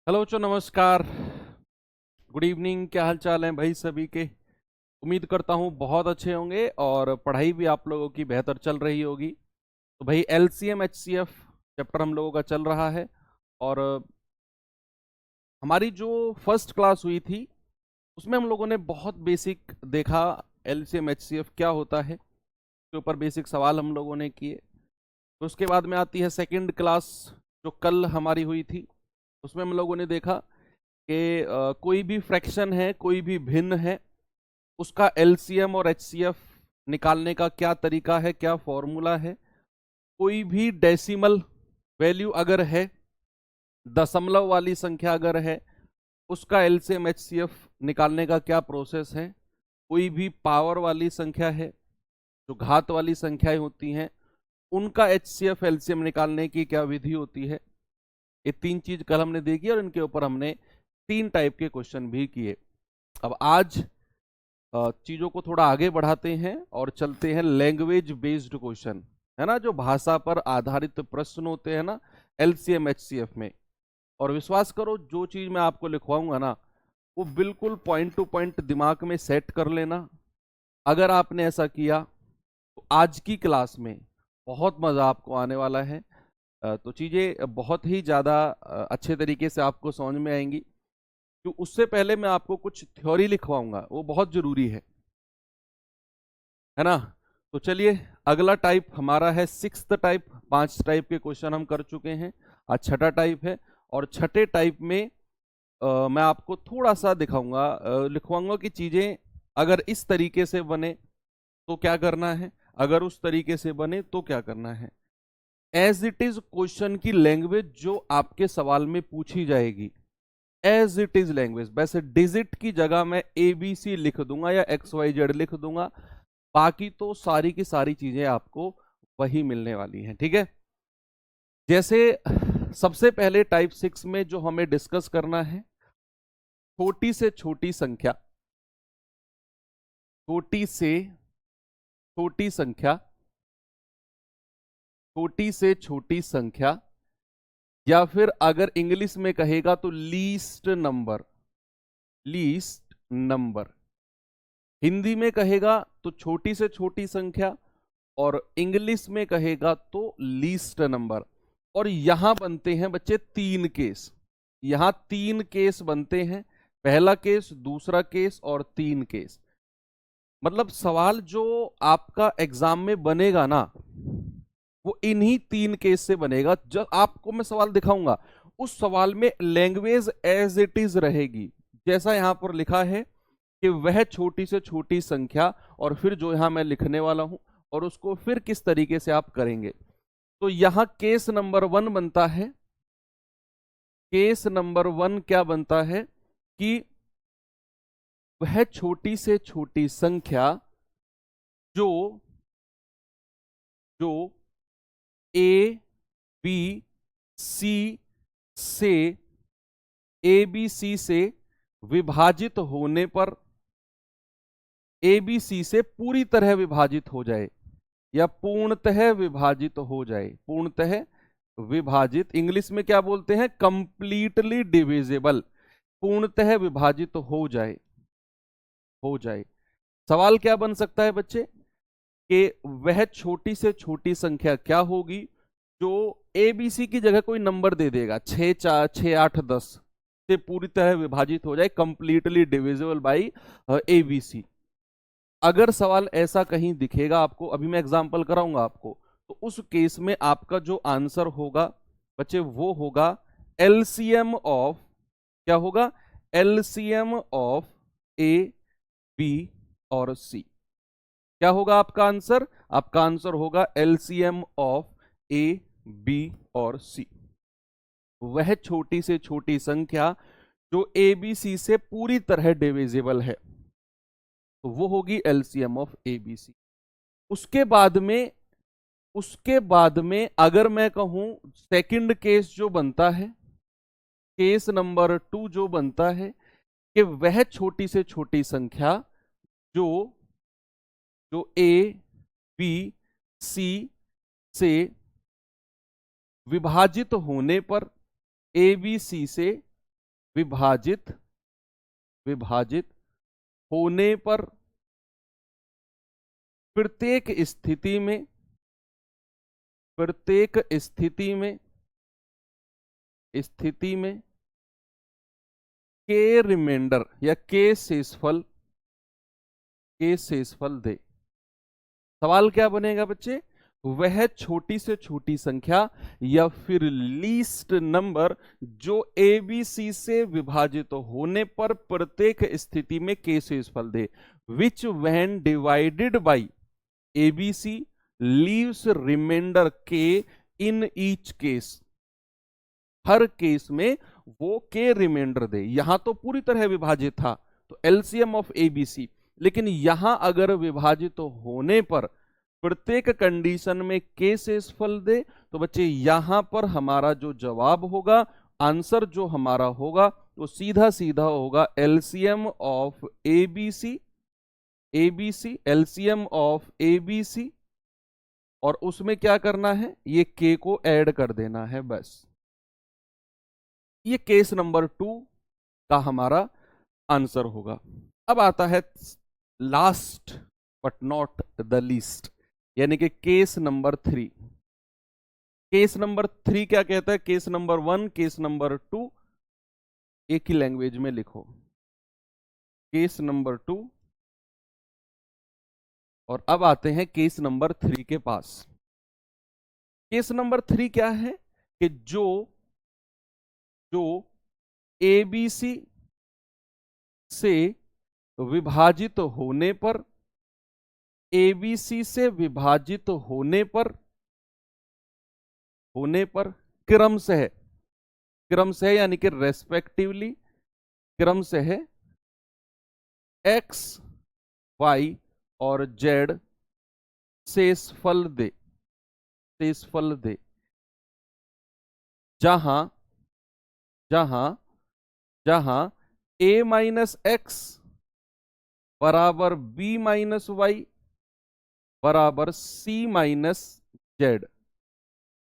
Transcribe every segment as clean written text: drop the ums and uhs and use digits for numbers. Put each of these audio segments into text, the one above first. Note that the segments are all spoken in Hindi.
हेलो नमस्कार। Good evening. क्या हाल चाल है भाई सभी के। उम्मीद करता हूँ बहुत अच्छे होंगे और पढ़ाई भी आप लोगों की बेहतर चल रही होगी। तो भाई एलसीएम एचसीएफ चैप्टर हम लोगों का चल रहा है। और हमारी जो फर्स्ट क्लास हुई थी उसमें हम लोगों ने बहुत बेसिक देखा। एलसीएम एचसीएफ क्या होता है के ऊपर बेसिक सवाल हम लोगों ने किए। तो उसके बाद में आती है सेकंड क्लास जो कल हमारी हुई थी। उसमें हम लोगों ने देखा कि कोई भी फ्रैक्शन है, कोई भी भिन्न है, उसका एलसीएम और एचसीएफ निकालने का क्या तरीका है, क्या फॉर्मूला है। कोई भी डेसिमल वैल्यू अगर है, दशमलव वाली संख्या अगर है, उसका एलसीएम एचसीएफ निकालने का क्या प्रोसेस है। कोई भी पावर वाली संख्या है, जो घात वाली संख्याएं होती हैं, उनका एचसीएफ एलसीएम निकालने की क्या विधि होती है। ये तीन चीज कल हमने देखी और इनके ऊपर हमने तीन टाइप के क्वेश्चन भी किए। अब आज चीजों को थोड़ा आगे बढ़ाते हैं और चलते हैं लैंग्वेज बेस्ड क्वेश्चन, है ना, जो भाषा पर आधारित प्रश्न होते हैं ना एलसीएम एचसीएफ में। और विश्वास करो जो चीज मैं आपको लिखवाऊंगा ना वो बिल्कुल पॉइंट टू पॉइंट दिमाग में सेट कर लेना। अगर आपने ऐसा किया तो आज की क्लास में बहुत मजा आपको आने वाला है। तो चीजें बहुत ही ज्यादा अच्छे तरीके से आपको समझ में आएंगी। तो उससे पहले मैं आपको कुछ थ्योरी लिखवाऊंगा, वो बहुत जरूरी है ना। तो चलिए, अगला टाइप हमारा है सिक्स्थ टाइप। पांच टाइप के क्वेश्चन हम कर चुके हैं, आज छठा टाइप है। और छठे टाइप में मैं आपको थोड़ा सा दिखाऊंगा, लिखवाऊंगा कि चीजें अगर इस तरीके से बने तो क्या करना है, अगर उस तरीके से बने तो क्या करना है। एज इट इज क्वेश्चन की लैंग्वेज जो आपके सवाल में पूछी जाएगी, एज इट इज लैंग्वेज। वैसे डिजिट की जगह मैं ए बी सी लिख दूंगा या एक्स वाई जेड लिख दूंगा, बाकी तो सारी की सारी चीजें आपको वही मिलने वाली हैं, ठीक है। जैसे सबसे पहले टाइप 6 में जो हमें डिस्कस करना है, छोटी से छोटी संख्या, छोटी से छोटी संख्या, छोटी से छोटी संख्या, या फिर अगर इंग्लिश में कहेगा तो least number, least number. Hindi में कहेगा तो छोटी से छोटी संख्या और इंग्लिश में कहेगा तो लीस्ट नंबर। और यहां बनते हैं बच्चे तीन केस, यहां तीन केस बनते हैं। पहला केस, दूसरा केस और तीन केस। मतलब सवाल जो आपका एग्जाम में बनेगा ना वो इन्हीं तीन केस से बनेगा। जब आपको मैं सवाल दिखाऊंगा उस सवाल में लैंग्वेज एज इट इज रहेगी, जैसा यहां पर लिखा है कि वह छोटी से छोटी संख्या, और फिर जो यहां मैं लिखने वाला हूं और उसको फिर किस तरीके से आप करेंगे। तो यहां केस नंबर 1 बनता है, केस नंबर 1 क्या बनता है कि वह छोटी से छोटी संख्या जो जो ए बी सी से ए बी सी से विभाजित होने पर, ए बी सी से पूरी तरह विभाजित हो जाए या पूर्णतः विभाजित हो जाए। पूर्णतः विभाजित इंग्लिश में क्या बोलते हैं, कंप्लीटली डिविजिबल। पूर्णतः विभाजित हो जाए, हो जाए। सवाल क्या बन सकता है बच्चे कि वह छोटी से छोटी संख्या क्या होगी जो ए बी सी की जगह कोई नंबर दे देगा, 6 4 6 8 10 से पूरी तरह विभाजित हो जाए, completely divisible by A B C. अगर सवाल ऐसा कहीं दिखेगा आपको, अभी मैं एग्जांपल कराऊंगा आपको, तो उस केस में आपका जो आंसर होगा बच्चे वो होगा एलसीएम ऑफ, क्या होगा, एलसीएम ऑफ ए बी और सी। क्या होगा आपका आंसर, आपका आंसर होगा एलसीएम ऑफ ए बी और सी। वह छोटी से छोटी संख्या जो ए बी सी से पूरी तरह डिविजिबल है, तो वो होगी LCM of A B C. उसके बाद में, उसके बाद में अगर मैं कहूं सेकंड केस जो बनता है, केस नंबर 2 जो बनता है कि वह छोटी से छोटी संख्या जो जो ए बी सी से विभाजित होने पर, ए बी सी से विभाजित विभाजित होने पर प्रत्येक स्थिति में के रिमाइंडर या के शेषफल दे। सवाल क्या बनेगा बच्चे? वह छोटी से छोटी संख्या या फिर लीस्ट नंबर जो ABC से विभाजित होने पर प्रत्येक स्थिति में के शेषफल दे, which when divided by ABC leaves remainder K in each case. हर केस में वो के रिमाइंडर दे। यहां तो पूरी तरह विभाजित था तो एलसीएम ऑफ ABC, लेकिन यहां अगर विभाजित होने पर प्रत्येक कंडीशन में के शेषफल दे तो बच्चे यहां पर हमारा जो जवाब होगा, आंसर जो हमारा होगा वो सीधा सीधा होगा LCM of ABC, LCM of ABC, और उसमें क्या करना है, ये के को ऐड कर देना है बस। ये केस नंबर 2 का हमारा आंसर होगा। अब आता है last but not the least, यानी कि केस नंबर 3। केस नंबर 3 क्या कहता है? केस नंबर 1, केस नंबर 2 एक ही लैंग्वेज में लिखो। केस नंबर 2, और अब आते हैं केस नंबर 3 के पास। केस नंबर 3 क्या है कि जो ABC से विभाजित होने पर, ABC से विभाजित होने पर क्रमशः यानी कि रेस्पेक्टिवली क्रमशः X, Y और Z शेषफल दे, जहां A माइनस एक्स बराबर B माइनस वाई बराबर C माइनस जेड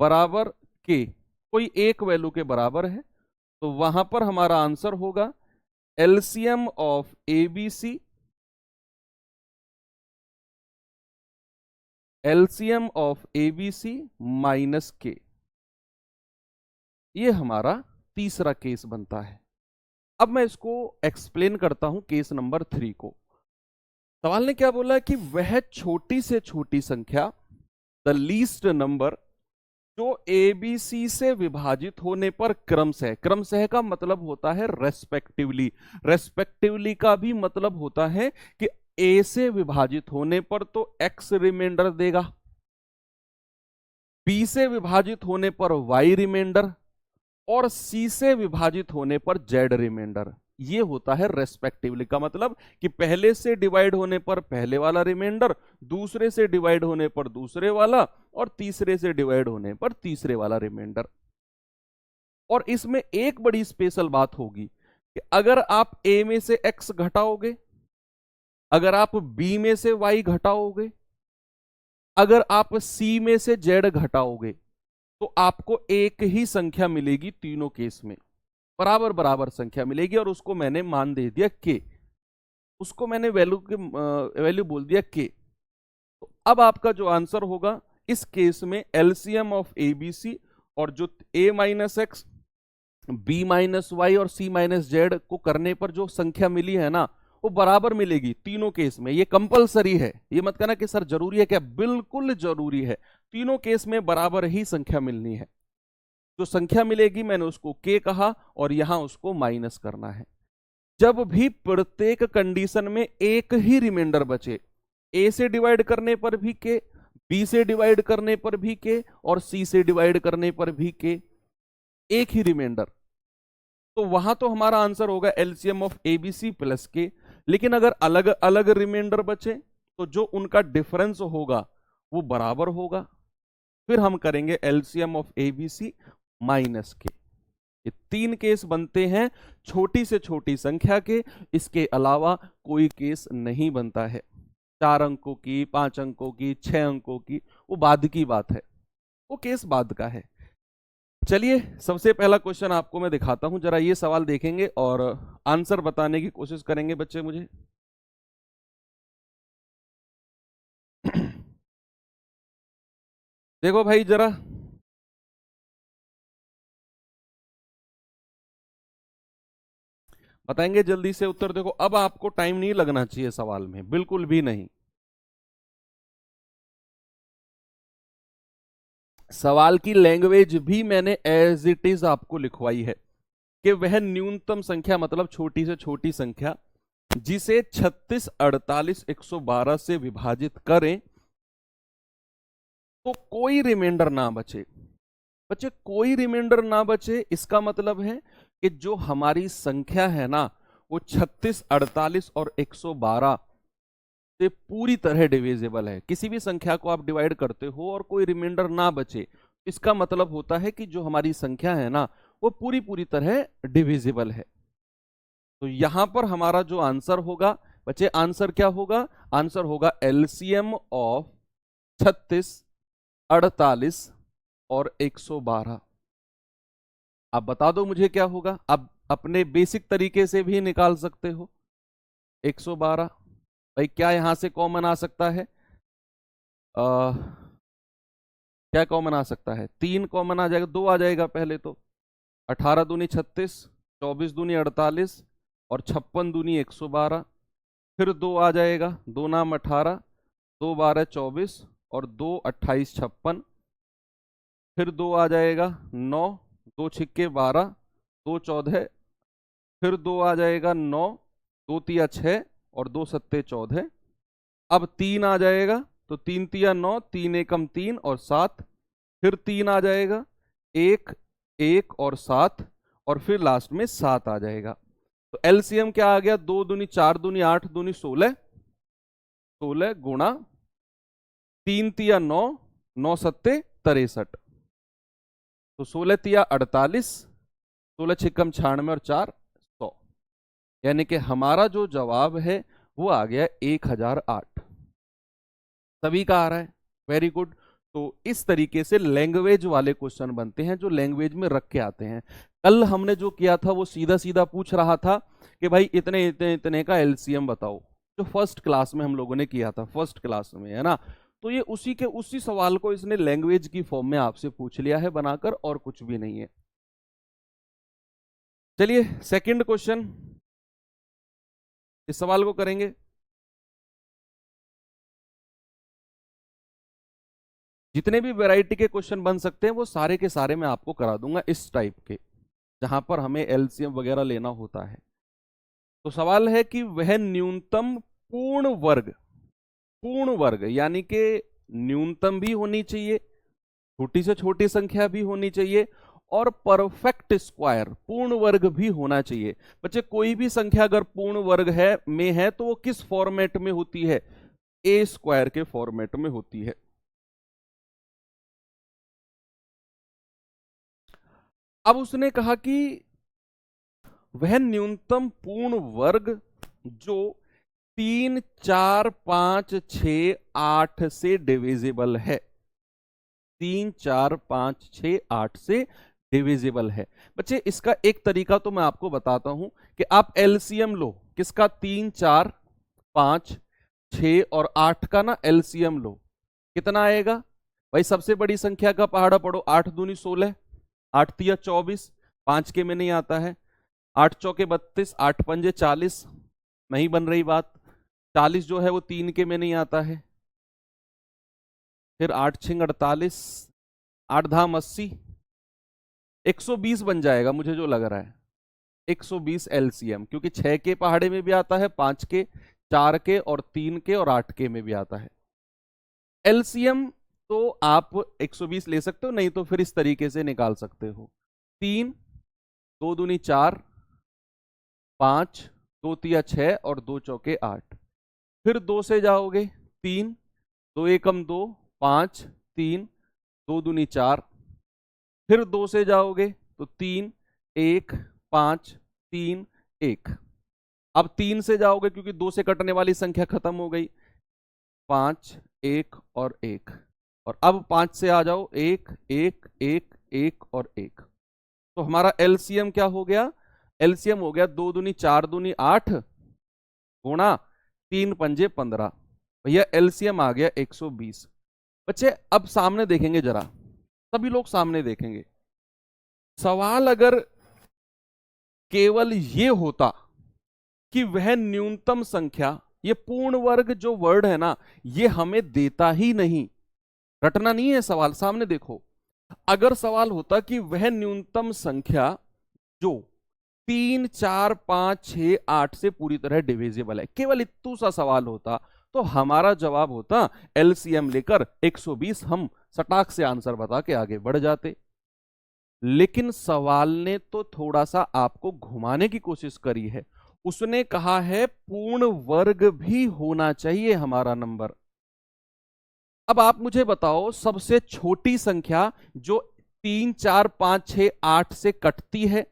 बराबर के, कोई एक वैल्यू के बराबर है, तो वहां पर हमारा आंसर होगा एलसीएम ऑफ ABC, माइनस के। ये हमारा तीसरा केस बनता है। अब मैं इसको एक्सप्लेन करता हूं केस नंबर 3 को। सवाल ने क्या बोला कि वह छोटी से छोटी संख्या, द लीस्ट नंबर, जो ABC से विभाजित होने पर क्रमशः का मतलब होता है रेस्पेक्टिवली का भी मतलब होता है कि A से विभाजित होने पर तो X रिमाइंडर देगा, B से विभाजित होने पर Y रिमाइंडर, और C से विभाजित होने पर Z रिमाइंडर। ये होता है रेस्पेक्टिवली का मतलब कि पहले से डिवाइड होने पर पहले वाला रिमाइंडर, दूसरे से डिवाइड होने पर दूसरे वाला, और तीसरे से डिवाइड होने पर तीसरे वाला रिमाइंडर। और इसमें एक बड़ी स्पेशल बात होगी कि अगर आप A में से X घटाओगे, अगर आप B में से Y घटाओगे, अगर आप C में से Z घटाओगे, तो आपको एक ही संख्या मिलेगी। तीनों केस में बराबर बराबर संख्या मिलेगी, और उसको मैंने मान दे दिया के, उसको मैंने वैल्यू बोल दिया के। तो अब आपका जो आंसर होगा इस केस में एलसीएम ऑफ ABC, और जो A minus X, B minus Y और C माइनस जेड को करने पर जो संख्या मिली है ना, वो बराबर मिलेगी तीनों केस में। ये कंपलसरी है, ये मत कहना कि सर जरूरी है क्या, बिल्कुल जरूरी है। तीनों केस में बराबर ही संख्या मिलनी है। जो संख्या मिलेगी मैंने उसको के कहा, और यहां उसको माइनस करना है। जब भी प्रत्येक कंडीशन में एक ही रिमाइंडर बचे, A से डिवाइड करने पर भी के, B से डिवाइड करने पर भी के, और C से डिवाइड करने पर भी के, एक ही रिमाइंडर, तो वहां तो हमारा आंसर होगा एलसीएम ऑफ ABC प्लस के। लेकिन अगर अलग अलग रिमाइंडर बचे तो जो उनका डिफरेंस होगा वो बराबर होगा, फिर हम करेंगे एलसीएम ऑफ ABC माइनस के। ये 3 केस बनते हैं छोटी से छोटी संख्या के, इसके अलावा कोई केस नहीं बनता है। 4 अंकों की, 5 अंकों की, 6 अंकों की, वो बाद की बात है, वो केस बाद का है। चलिए सबसे पहला क्वेश्चन आपको मैं दिखाता हूं, जरा ये सवाल देखेंगे और आंसर बताने की कोशिश करेंगे बच्चे मुझे। देखो भाई जरा, बताएंगे जल्दी से उत्तर। देखो अब आपको टाइम नहीं लगना चाहिए सवाल में, बिल्कुल भी नहीं। सवाल की लैंग्वेज भी मैंने एज इट इज आपको लिखवाई है कि वह न्यूनतम संख्या, मतलब छोटी से छोटी संख्या, जिसे 36, 48, 112 से विभाजित करें तो कोई रिमाइंडर ना बचे। बच्चे कोई रिमाइंडर ना बचे, इसका मतलब है कि जो हमारी संख्या है ना वो 36, 48 और 112 से पूरी तरह डिविजिबल है। किसी भी संख्या को आप डिवाइड करते हो और कोई रिमाइंडर ना बचे, इसका मतलब होता है कि जो हमारी संख्या है ना वो पूरी पूरी तरह डिविजिबल है। तो यहां पर हमारा जो आंसर होगा बच्चे, आंसर क्या होगा? आंसर होगा एलसीएम ऑफ 36, 48 और 112। आप बता दो मुझे क्या होगा। अब अपने बेसिक तरीके से भी निकाल सकते हो। 112 भाई क्या यहां से कॉमन आ सकता है? क्या कॉमन आ सकता है? 3 कॉमन आ जाएगा, 2 आ जाएगा पहले तो। 18 दूनी 36, 24 दूनी 48 और 56 दूनी 112। फिर 2 आ जाएगा, 2 नाम 18, 2 12 24 और 2 28 56। फिर 2 आ जाएगा 9, 2 छिक्के 12, 2 14। फिर 2 आ जाएगा 9, 2 तिया 6 और 2 सत्ते 14। अब 3 आ जाएगा तो 3 तिया 9, 3 एकम 3 और 7। फिर 3 आ जाएगा, 1 1 और 7, और फिर लास्ट में 7 आ जाएगा। तो एलसीएम क्या आ गया? 2 दूनी 4 दूनी 8 दूनी 16, 16 गुणा 3 तिया 9, 9 सत्ते 63। तो 16 तिया 48, 16 छिक्कम 96 और 4 100। यानी कि हमारा जो जवाब है वो आ गया 1008। सभी का आ रहा है, वेरी गुड। तो इस तरीके से लैंग्वेज वाले क्वेश्चन बनते हैं जो लैंग्वेज में रख के आते हैं। कल हमने जो किया था वो सीधा सीधा पूछ रहा था कि भाई इतने इतने इतने का एलसीएम बताओ, जो फर्स्ट क्लास में हम लोगों ने किया था, फर्स्ट क्लास में, है ना। तो ये उसी सवाल को इसने लैंग्वेज की फॉर्म में आपसे पूछ लिया है बनाकर, और कुछ भी नहीं है। चलिए सेकंड क्वेश्चन, इस सवाल को करेंगे। जितने भी वैरायटी के क्वेश्चन बन सकते हैं वो सारे के सारे मैं आपको करा दूंगा इस टाइप के, जहां पर हमें एलसीएम वगैरह लेना होता है। तो सवाल है कि वह न्यूनतम पूर्ण वर्ग यानी कि न्यूनतम भी होनी चाहिए, छोटी से छोटी संख्या भी होनी चाहिए, और परफेक्ट स्क्वायर पूर्ण वर्ग भी होना चाहिए। बच्चे कोई भी संख्या अगर पूर्ण वर्ग है तो वो किस फॉर्मेट में होती है? ए स्क्वायर के फॉर्मेट में होती है। अब उसने कहा कि वह न्यूनतम पूर्ण वर्ग जो 3 4 5 6 8 से डिविजिबल है, 3 4 5 6 8 से डिविजिबल है। बच्चे इसका एक तरीका तो मैं आपको बताता हूं कि आप एलसीएम लो किसका? 3 4 5 6 और 8 का ना एलसीएम लो, कितना आएगा? भाई सबसे बड़ी संख्या का पहाड़ा पढ़ो, 8 दूनी 16, 8 तिया 24, 5 के में नहीं आता है, 8 चौके 32, 8 पंजे 40, नहीं बन रही बात। 40 जो है वो 3 के में नहीं आता है। फिर 8 छिंग 48, 8 धाम 80, 120 बन जाएगा मुझे जो लग रहा है, 120 एलसीएम, क्योंकि 6 के पहाड़े में भी आता है, 5 के, 4 के और 3 के और 8 के में भी आता है एलसीएम। तो आप 120 ले सकते हो, नहीं तो फिर इस तरीके से निकाल सकते हो। 3 2 दूनी 4, 5 2 तिया 6 और 2 चौके 8। फिर 2 से जाओगे, 3 2 एकम 2, 5 3 2 दूनी 4। फिर 2 से जाओगे तो 3 1 5 3 1। अब 3 से जाओगे क्योंकि 2 से कटने वाली संख्या खत्म हो गई, 5 1 और 1। और अब 5 से आ जाओ, 1 1 1 1 और 1। तो हमारा एलसीएम क्या हो गया? एलसीएम हो गया 2 दूनी 4 दूनी 8 गुणा 3 पंजे 15। भैया एलसीएम आ गया 120। बच्चे अब सामने देखेंगे जरा, सभी लोग सामने देखेंगे। सवाल अगर केवल ये होता कि वह न्यूनतम संख्या, ये पूर्ण वर्ग जो वर्ड है ना, ये हमें देता ही नहीं, रटना नहीं है सवाल, सामने देखो। अगर सवाल होता कि वह न्यूनतम संख्या जो 3, 4, 5, 6, 8 से पूरी तरह डिविजिबल है, केवल इतना सा सवाल होता तो हमारा जवाब होता एलसीएम लेकर 120, हम सटाक से आंसर बता के आगे बढ़ जाते। लेकिन सवाल ने तो थोड़ा सा आपको घुमाने की कोशिश करी है। उसने कहा है पूर्ण वर्ग भी होना चाहिए हमारा नंबर। अब आप मुझे बताओ, सबसे छोटी संख्या जो 3, 4, 5, 6, 8 से कटती है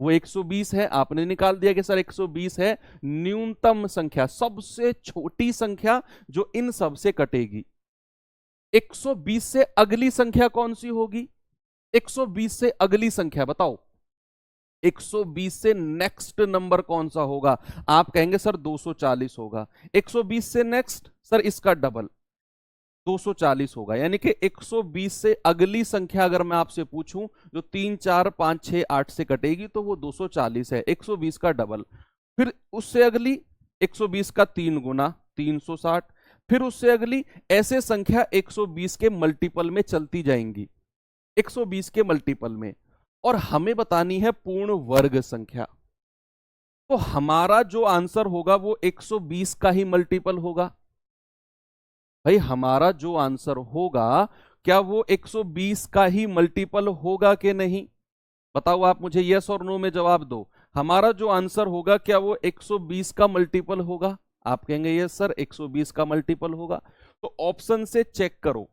वो 120 है। आपने निकाल दिया कि सर 120 है न्यूनतम संख्या, सबसे छोटी संख्या जो इन सब से कटेगी। 120 से अगली संख्या कौन सी होगी? 120 से अगली संख्या बताओ, 120 से नेक्स्ट नंबर कौन सा होगा? आप कहेंगे सर 240 होगा। 120 से नेक्स्ट सर इसका डबल 240 होगा। यानी कि 120 से अगली संख्या अगर मैं आपसे पूछूं जो 3, 4, 5, 6, 8 से कटेगी तो वो 240 है, 120 का डबल। फिर उससे अगली 120 का 3 गुना 360, फिर उससे अगली, ऐसे संख्या 120 के मल्टीपल में चलती जाएंगी, 120 के मल्टीपल में। और हमें बतानी है पूर्ण वर्ग संख्या, तो हमारा जो आंसर होगा वो 120 का ही मल्टीपल होगा। भाई हमारा जो आंसर होगा क्या वो 120 का ही मल्टीपल होगा कि नहीं? बताओ आप मुझे, यस और नो में जवाब दो। हमारा जो आंसर होगा क्या वो 120 का मल्टीपल होगा? आप कहेंगे यस सर 120 का मल्टीपल होगा। तो ऑप्शन से चेक करो,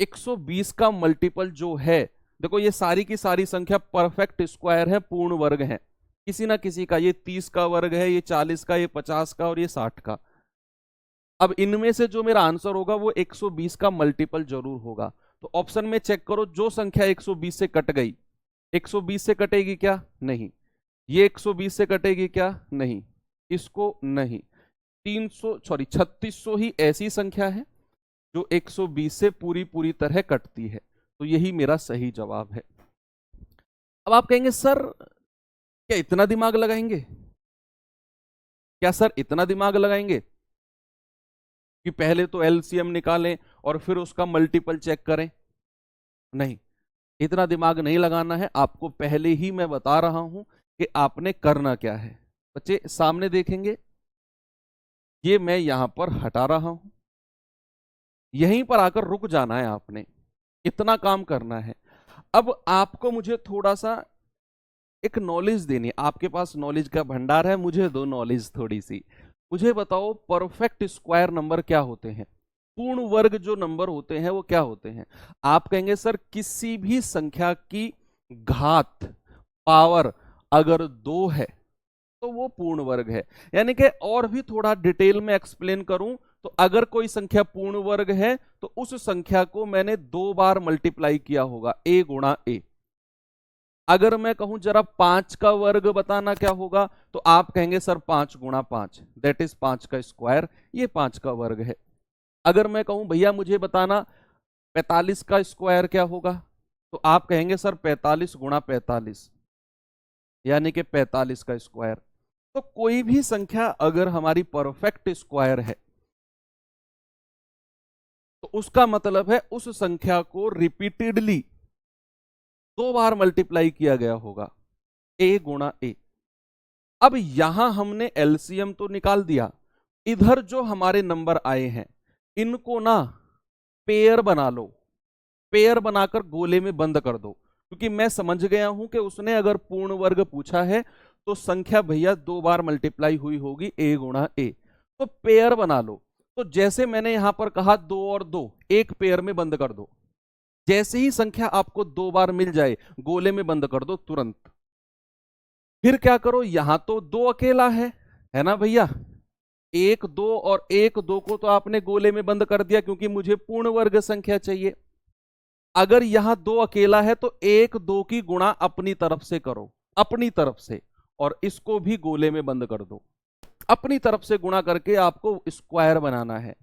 120 का मल्टीपल जो है, देखो ये सारी की सारी संख्या परफेक्ट स्क्वायर है, पूर्ण वर्ग है, किसी ना किसी का, ये 30 का वर्ग है, ये 40 का, ये 50 का और ये 60 का। अब इनमें से जो मेरा आंसर होगा वो 120 का मल्टीपल जरूर होगा। तो ऑप्शन में चेक करो, जो संख्या 120 से कट गई, 120 से कटेगी क्या? नहीं। ये 120 से कटेगी क्या? नहीं। इसको नहीं। 3600 ही ऐसी संख्या है जो 120 से पूरी तरह कटती है। तो यही मेरा सही जवाब है। अब आप कहेंगे सर क्या इतना दिमाग लगाएंगे? क्या सर इतना दिमाग लगाएंगे कि पहले तो एलसीएम निकालें और फिर उसका मल्टीपल चेक करें? नहीं, इतना दिमाग नहीं लगाना है आपको। पहले ही मैं बता रहा हूं कि आपने करना क्या है। बच्चे सामने देखेंगे, ये मैं यहां पर हटा रहा हूं, यहीं पर आकर रुक जाना है आपने, इतना काम करना है। अब आपको मुझे थोड़ा सा एक नॉलेज देनी है, आपके पास नॉलेज का भंडार है, मुझे दो नॉलेज थोड़ी सी। मुझे बताओ परफेक्ट स्क्वायर नंबर क्या होते हैं? पूर्ण वर्ग जो नंबर होते हैं वो क्या होते हैं? आप कहेंगे सर किसी भी संख्या की घात, पावर अगर 2 है तो वो पूर्ण वर्ग है। यानी कि और भी थोड़ा डिटेल में एक्सप्लेन करूं तो अगर कोई संख्या पूर्ण वर्ग है तो उस संख्या को मैंने 2 बार मल्टीप्लाई किया होगा, a गुणा a। अगर मैं कहूं जरा 5 का वर्ग बताना क्या होगा, तो आप कहेंगे सर 5 गुणा 5, दैट इज 5 का स्क्वायर, ये 5 का वर्ग है। अगर मैं कहूं भैया मुझे बताना 45 का स्क्वायर क्या होगा, तो आप कहेंगे सर 45 गुणा 45, यानी कि 45 का स्क्वायर। तो कोई भी संख्या अगर हमारी परफेक्ट स्क्वायर है तो उसका मतलब है उस संख्या को रिपीटेडली 2 बार मल्टीप्लाई किया गया होगा, a गुणा a। अब यहां हमने एलसीएम तो निकाल दिया, इधर जो हमारे नंबर आए हैं इनको ना पेयर बना लो, पेयर बनाकर गोले में बंद कर दो। क्योंकि मैं समझ गया हूं कि उसने अगर पूर्ण वर्ग पूछा है तो संख्या भैया 2 बार मल्टीप्लाई हुई होगी, a गुणा a। तो पेयर बना लो। तो जैसे मैंने यहां पर कहा 2 और 2 एक पेयर में बंद कर दो, जैसे ही संख्या आपको 2 बार मिल जाए गोले में बंद कर दो तुरंत। फिर क्या करो, यहां तो 2 अकेला है ना भैया, 1 2 और 1 2 को तो आपने गोले में बंद कर दिया क्योंकि मुझे पूर्ण वर्ग संख्या चाहिए। अगर यहां 2 अकेला है तो 1 2 की गुणा अपनी तरफ से करो, अपनी तरफ से, और इसको भी गोले में बंद कर दो। अपनी तरफ से गुणा करके आपको स्क्वायर बनाना है।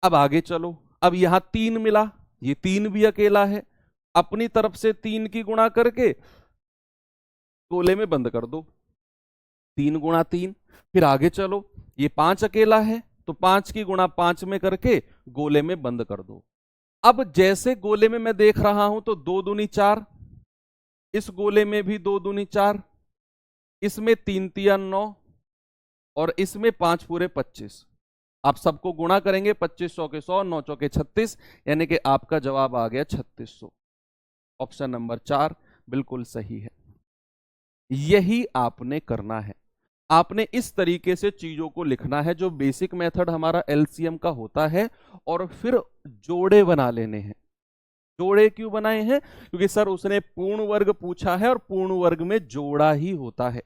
अब आगे चलो, अब यहां 3 मिला, ये 3 भी अकेला है, अपनी तरफ से 3 की गुणा करके गोले में बंद कर दो, 3 गुणा 3। फिर आगे चलो, ये 5 अकेला है तो 5 की गुणा 5 में करके गोले में बंद कर दो। अब जैसे गोले में मैं देख रहा हूं तो 2 दूनी 4, इस गोले में भी 2 दूनी 4, इसमें 3 तिया 9 और इसमें 5 पूरे 25। आप सबको गुणा करेंगे, 25 100 के 100, 9 चौके 36, यानी कि आपका जवाब आ गया 3600। ऑप्शन नंबर 4 बिल्कुल सही है। यही आपने करना है, आपने इस तरीके से चीजों को लिखना है, जो बेसिक मेथड हमारा एलसीएम का होता है, और फिर जोड़े बना लेने हैं। जोड़े क्यों बनाए हैं? क्योंकि सर उसने पूर्ण वर्ग पूछा है और पूर्ण वर्ग में जोड़ा ही होता है,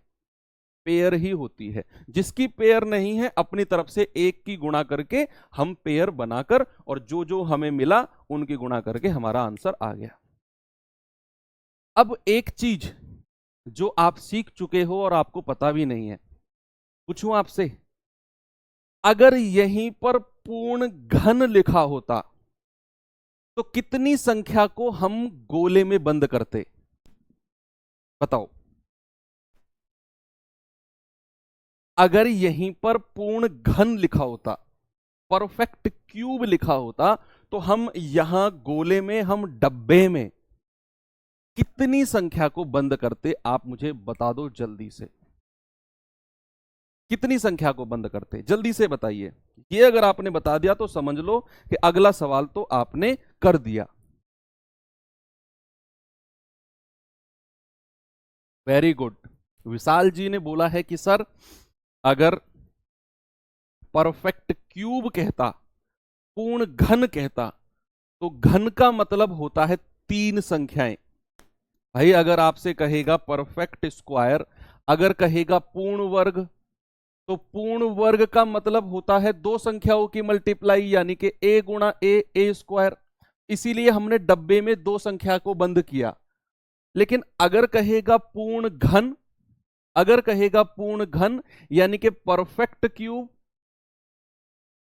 पेयर ही होती है। जिसकी पेयर नहीं है अपनी तरफ से 1 की गुणा करके हम पेयर बनाकर, और जो जो हमें मिला उनकी गुणा करके हमारा आंसर आ गया। अब एक चीज जो आप सीख चुके हो और आपको पता भी नहीं है, पूछूं आपसे, अगर यहीं पर पूर्ण घन लिखा होता तो कितनी संख्या को हम गोले में बंद करते? बताओ। अगर यहीं पर पूर्ण घन लिखा होता, परफेक्ट क्यूब लिखा होता, तो हम यहां गोले में, हम डब्बे में कितनी संख्या को बंद करते? आप मुझे बता दो जल्दी से, कितनी संख्या को बंद करते? जल्दी से बताइए। ये अगर आपने बता दिया तो समझ लो कि अगला सवाल तो आपने कर दिया। Very good. विशाल जी ने बोला है कि सर अगर परफेक्ट क्यूब कहता, पूर्ण घन कहता, तो घन का मतलब होता है 3 संख्याएं। भाई अगर आपसे कहेगा परफेक्ट स्क्वायर, अगर कहेगा पूर्ण वर्ग, तो पूर्ण वर्ग का मतलब होता है 2 संख्याओं की मल्टीप्लाई, यानी कि a गुणा ए स्क्वायर। इसीलिए हमने डब्बे में 2 संख्या को बंद किया। लेकिन अगर कहेगा पूर्ण घन, अगर कहेगा पूर्ण घन यानी कि परफेक्ट क्यूब,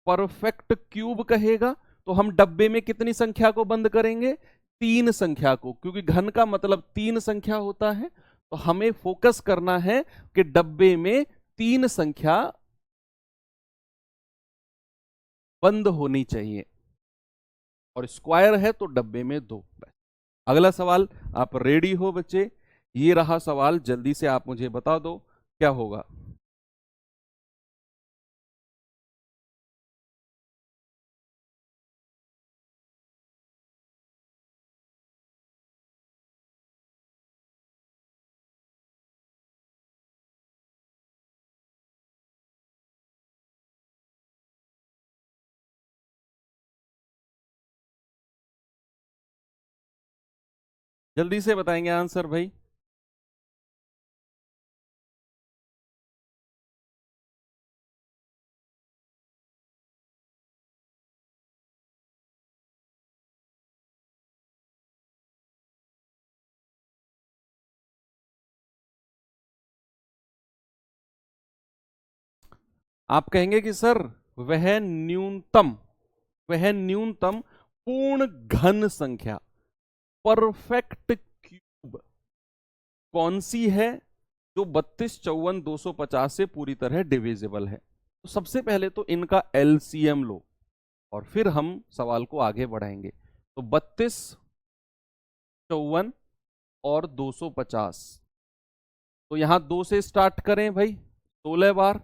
परफेक्ट क्यूब कहेगा, तो हम डब्बे में कितनी संख्या को बंद करेंगे? 3 संख्या को, क्योंकि घन का मतलब 3 संख्या होता है। तो हमें फोकस करना है कि डब्बे में 3 संख्या बंद होनी चाहिए, और स्क्वायर है तो डब्बे में 2। अगला सवाल, आप रेडी हो बच्चे? ये रहा सवाल, जल्दी से आप मुझे बता दो क्या होगा। जल्दी से बताएंगे आंसर भाई। आप कहेंगे कि सर वह न्यूनतम, वह न्यूनतम पूर्ण घन संख्या, परफेक्ट क्यूब कौन सी है जो 32 54 250 से पूरी तरह डिविजिबल है? तो सबसे पहले तो इनका एलसीएम लो, और फिर हम सवाल को आगे बढ़ाएंगे। तो 32 54 और 250, तो यहां 2 से स्टार्ट करें भाई, 16 बार,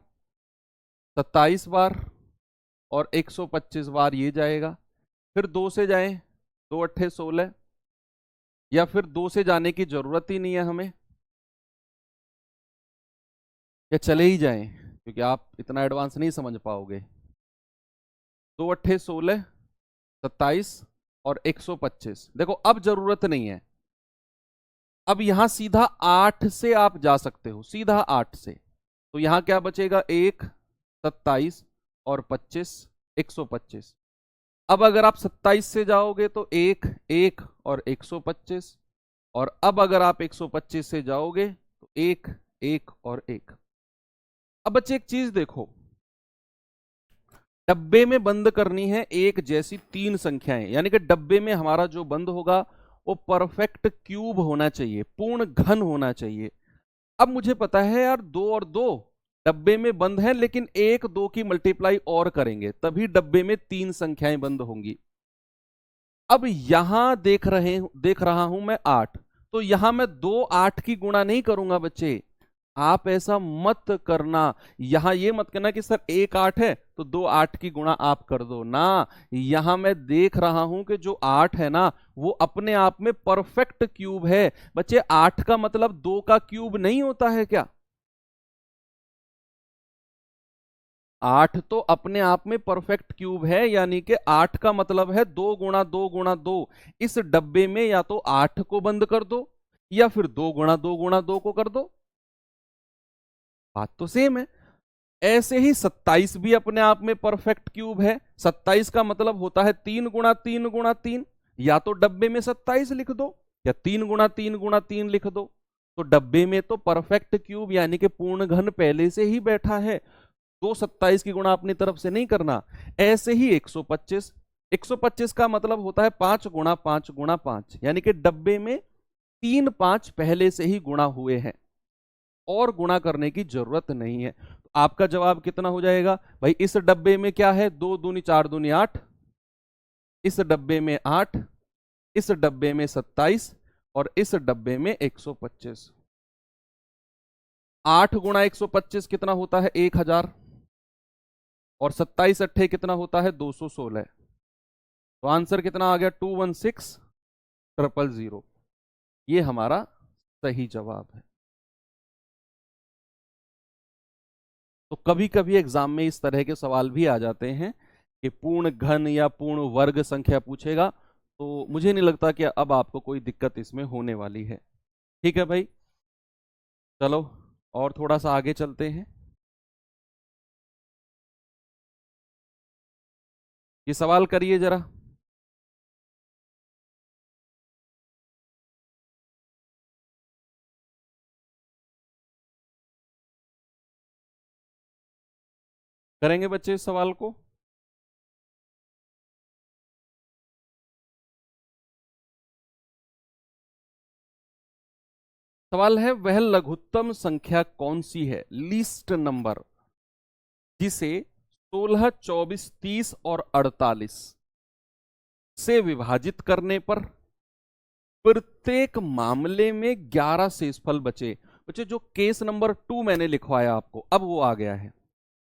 27 बार और 125 बार ये जाएगा। फिर 2 से जाएं, 2 अट्ठे 16, या फिर 2 से जाने की जरूरत ही नहीं है हमें, या चले ही जाएं क्योंकि आप इतना एडवांस नहीं समझ पाओगे। 2 अट्ठे 16, 27 और 125। देखो अब जरूरत नहीं है, अब यहां सीधा 8 से आप जा सकते हो, सीधा 8 से। तो यहां क्या बचेगा? 1, 27 और 25, 125। अब अगर आप 27 से जाओगे तो 1 1 और 125, और अब अगर आप 125 से जाओगे तो 1 1 और 1। अब बच्चे एक चीज देखो, डब्बे में बंद करनी है एक जैसी तीन संख्याएं, यानी कि डब्बे में हमारा जो बंद होगा वो परफेक्ट क्यूब होना चाहिए, पूर्ण घन होना चाहिए। अब मुझे पता है यार, दो और दो डब्बे में बंद है, लेकिन एक दो की मल्टीप्लाई और करेंगे तभी डब्बे में तीन संख्याएं बंद होंगी। अब यहां देख रहा हूं मैं 8, तो यहां मैं दो 8 की गुणा नहीं करूंगा बच्चे, आप ऐसा मत करना। यहां ये मत करना कि सर एक 8 है तो दो 8 की गुणा आप कर दो ना। यहां मैं देख रहा हूं कि जो 8 है ना वो अपने आप में परफेक्ट क्यूब है। बच्चे 8 का मतलब दो का क्यूब नहीं होता है क्या? 8 तो अपने आप में परफेक्ट क्यूब है, यानी कि 8 का मतलब है 2 गुणा 2 गुणा 2। इस डब्बे में या तो 8 को बंद कर दो या फिर 2 गुणा 2 गुणा 2 को कर दो। बात तो सेम है। ऐसे ही 27 भी अपने आप में परफेक्ट क्यूब है। 27 का मतलब होता है 3 गुणा 3 गुणा 3। या तो डब्बे में 27 लिख दो या 3 गुणा 3 गुणा 3 लिख दो। तो डब्बे में तो परफेक्ट क्यूब यानी कि पूर्ण घन पहले से ही बैठा है, तो 27 की गुणा अपनी तरफ से नहीं करना। ऐसे ही 125, 125 का मतलब होता है 5 गुणा 5 गुणा 5, यानी कि डब्बे में 3 5 पहले से ही गुणा हुए हैं और गुणा करने की जरूरत नहीं है। तो आपका जवाब कितना हो जाएगा भाई? इस डब्बे में क्या है? 2 दूनी 4 दूनी 8, इस डब्बे में 8, इस डब्बे में 27 और इस डब्बे में 125। 8 गुणा 125 कितना होता है? 1000। और 27 अट्ठे कितना होता है? 216। तो आंसर कितना आ गया? 216000। ये हमारा सही जवाब है। तो कभी कभी एग्जाम में इस तरह के सवाल भी आ जाते हैं कि पूर्ण घन या पूर्ण वर्ग संख्या पूछेगा, तो मुझे नहीं लगता कि अब आपको कोई दिक्कत इसमें होने वाली है। ठीक है भाई, चलो और थोड़ा सा आगे चलते हैं। ये सवाल करिए जरा। करेंगे बच्चे इस सवाल को? सवाल है, वह लघुत्तम संख्या कौन सी है, लीस्ट नंबर, जिसे 16 24 30 और 48 से विभाजित करने पर प्रत्येक मामले में 11 शेषफल बचे। बच्चे जो केस नंबर 2 मैंने लिखवाया आपको, अब वो आ गया है।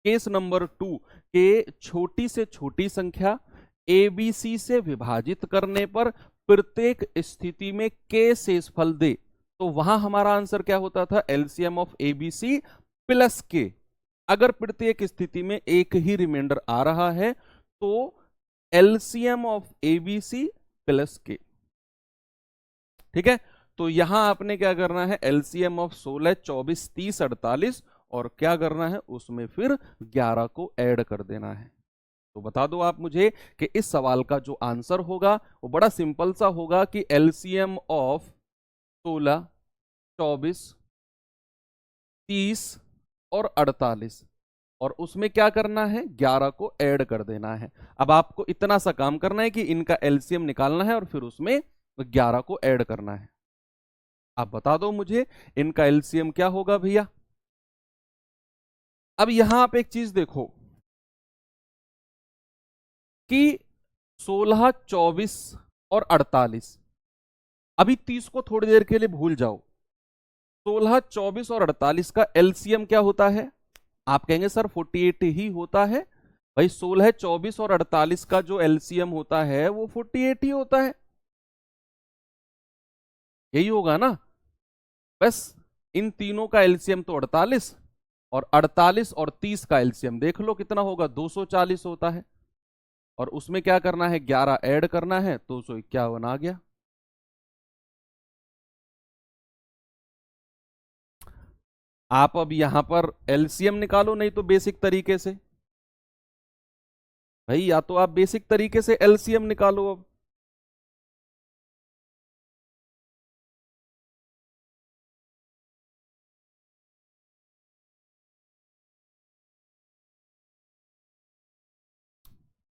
केस नंबर 2 के छोटी से छोटी संख्या ए बी सी से विभाजित करने पर प्रत्येक स्थिति में के शेषफल दे, तो वहां हमारा आंसर क्या होता था? LCM of A B C plus K. अगर प्रत्येक स्थिति में एक ही रिमाइंडर आ रहा है तो LCM of A B C plus K. ठीक है, तो यहां आपने क्या करना है? एलसीएम ऑफ 16 24 30 48 और क्या करना है उसमें फिर 11 को ऐड कर देना है। तो बता दो आप मुझे कि इस सवाल का जो आंसर होगा वो बड़ा सिंपल सा होगा कि एलसीएम ऑफ 16 24 30 और 48, और उसमें क्या करना है? 11 को ऐड कर देना है। अब आपको इतना सा काम करना है कि इनका एलसीएम निकालना है और फिर उसमें 11 को ऐड करना है। आप बता दो मुझे इनका एलसीएम क्या होगा भैया? अब यहां आप एक चीज देखो कि 16 24 और 48, अभी 30 को थोड़ी देर के लिए भूल जाओ। 16 24 और 48 का एलसीएम क्या होता है? आप कहेंगे सर 48 ही होता है। भाई 16 24 और 48 का जो एलसीएम होता है वो 48 ही होता है, यही होगा ना? बस इन तीनों का एलसीएम तो 48, और 48 और 30 का एलसीएम देख लो कितना होगा? 240 होता है। और उसमें क्या करना है? 11 ऐड करना है, 251 आ गया। आप अब यहां पर एलसीएम निकालो, नहीं तो बेसिक तरीके से भाई या तो आप बेसिक तरीके से एलसीएम निकालो अब।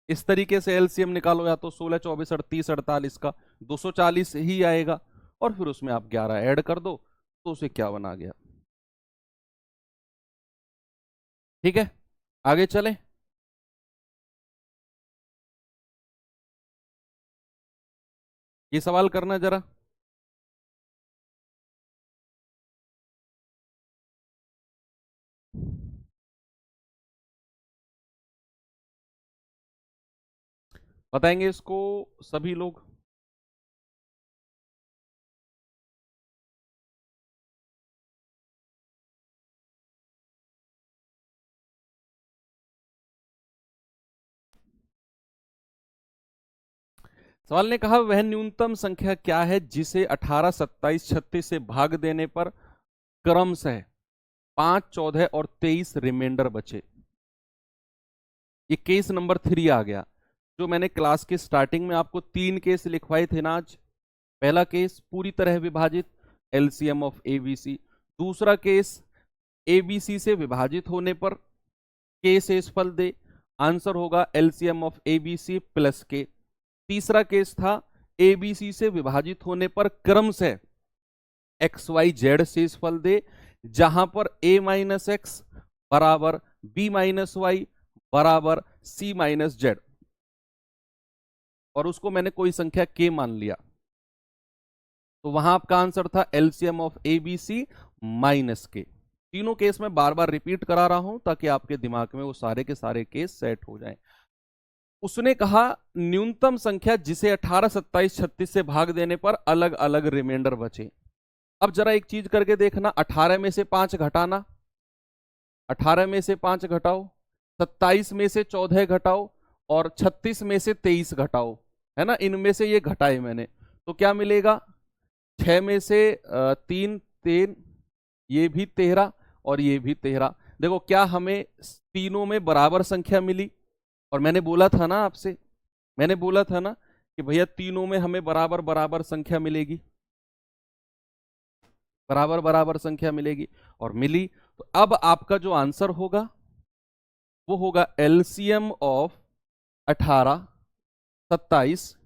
इस तरीके से एलसीएम निकालो, या तो 16 24 38 48 का 240 ही आएगा, और फिर उसमें आप 11 ऐड कर दो तो उसे क्या बना गया। ठीक है, आगे चलें। ये सवाल करना जरा। बताएंगे इसको सभी लोग। सवाल ने कहा वह न्यूनतम संख्या क्या है जिसे 18 27 36 से भाग देने पर क्रमशः 5 14 और 23 रिमाइंडर बचे। ये केस नंबर 3 आ गया। जो मैंने क्लास के स्टार्टिंग में आपको 3 केस लिखवाए थे ना आज। पहला केस पूरी तरह विभाजित, एलसीएम ऑफ एबीसी। दूसरा केस एबीसी से विभाजित होने पर के शेषफल दे, आंसर होगा एलसीएम ऑफ एबीसी प्लस के। तीसरा केस था एबीसी से विभाजित होने पर क्रमशः एक्स वाई जेड शेषफल दे, जहां पर ए माइनस एक्स बराबर बी माइनस वाई बराबर सी माइनस जेड, और उसको मैंने कोई संख्या के मान लिया, तो वहां आपका आंसर था एलसीएम ऑफ एबीसी माइनस के। तीनों केस में बार बार रिपीट करा रहा हूं ताकि आपके दिमाग में वो सारे के सारे केस सेट हो जाएं। उसने कहा न्यूनतम संख्या जिसे 18 27 36 से भाग देने पर अलग अलग रिमाइंडर बचे। अब जरा एक चीज करके देखना, 18 में से 5 घटाना, 18 में से 5 घटाओ, 27 में से 14 घटाओ, और 36 में से 23 घटाओ, है ना। इनमें से ये घटाए मैंने, तो क्या मिलेगा, 6 में से 3 3, ये भी 13 और ये भी 13। देखो क्या हमें तीनों में बराबर संख्या मिली, और मैंने बोला था ना आपसे, मैंने बोला था ना कि भैया तीनों में हमें बराबर बराबर संख्या मिलेगी, बराबर बराबर संख्या मिलेगी, और मिली। तो अब आपका जो आंसर होगा वो होगा एलसीएम ऑफ 18 27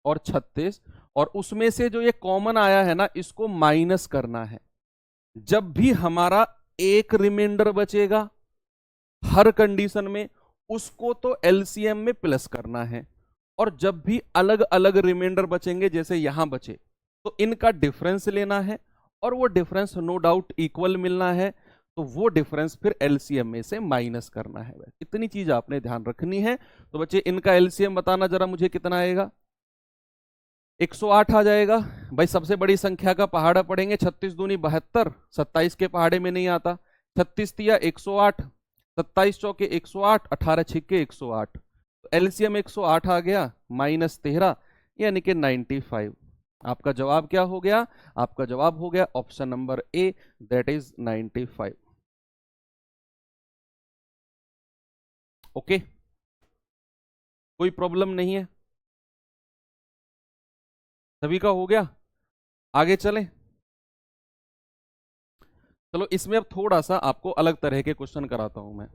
और 36, और उसमें से जो ये कॉमन आया है ना इसको माइनस करना है। जब भी हमारा एक रिमाइंडर बचेगा हर कंडीशन में, उसको तो एलसीएम में प्लस करना है, और जब भी अलग अलग रिमाइंडर बचेंगे जैसे यहां बचे तो इनका डिफरेंस लेना है, और वो डिफरेंस नो डाउट इक्वल मिलना है, तो वो डिफरेंस फिर एलसीएम में से माइनस करना है। इतनी चीज आपने ध्यान रखनी है। तो बच्चे इनका एलसीएम बताना जरा मुझे कितना आएगा। 108 आ जाएगा भाई। सबसे बड़ी संख्या का पहाड़ा पढ़ेंगे, 36 दूनी 72, 27 के पहाड़े में नहीं आता। 36 तिया 108, 27 चौके 108, 18 छिक्के 108, तो एलसीएम 108 आ गया माइनस 13 यानी कि 95। आपका जवाब क्या हो गया, आपका जवाब हो गया option number A, that is 95। Okay, कोई प्रॉब्लम नहीं है, सभी का हो गया। आगे चलें। चलो इसमें अब थोड़ा सा आपको अलग तरह के क्वेश्चन कराता हूं मैं।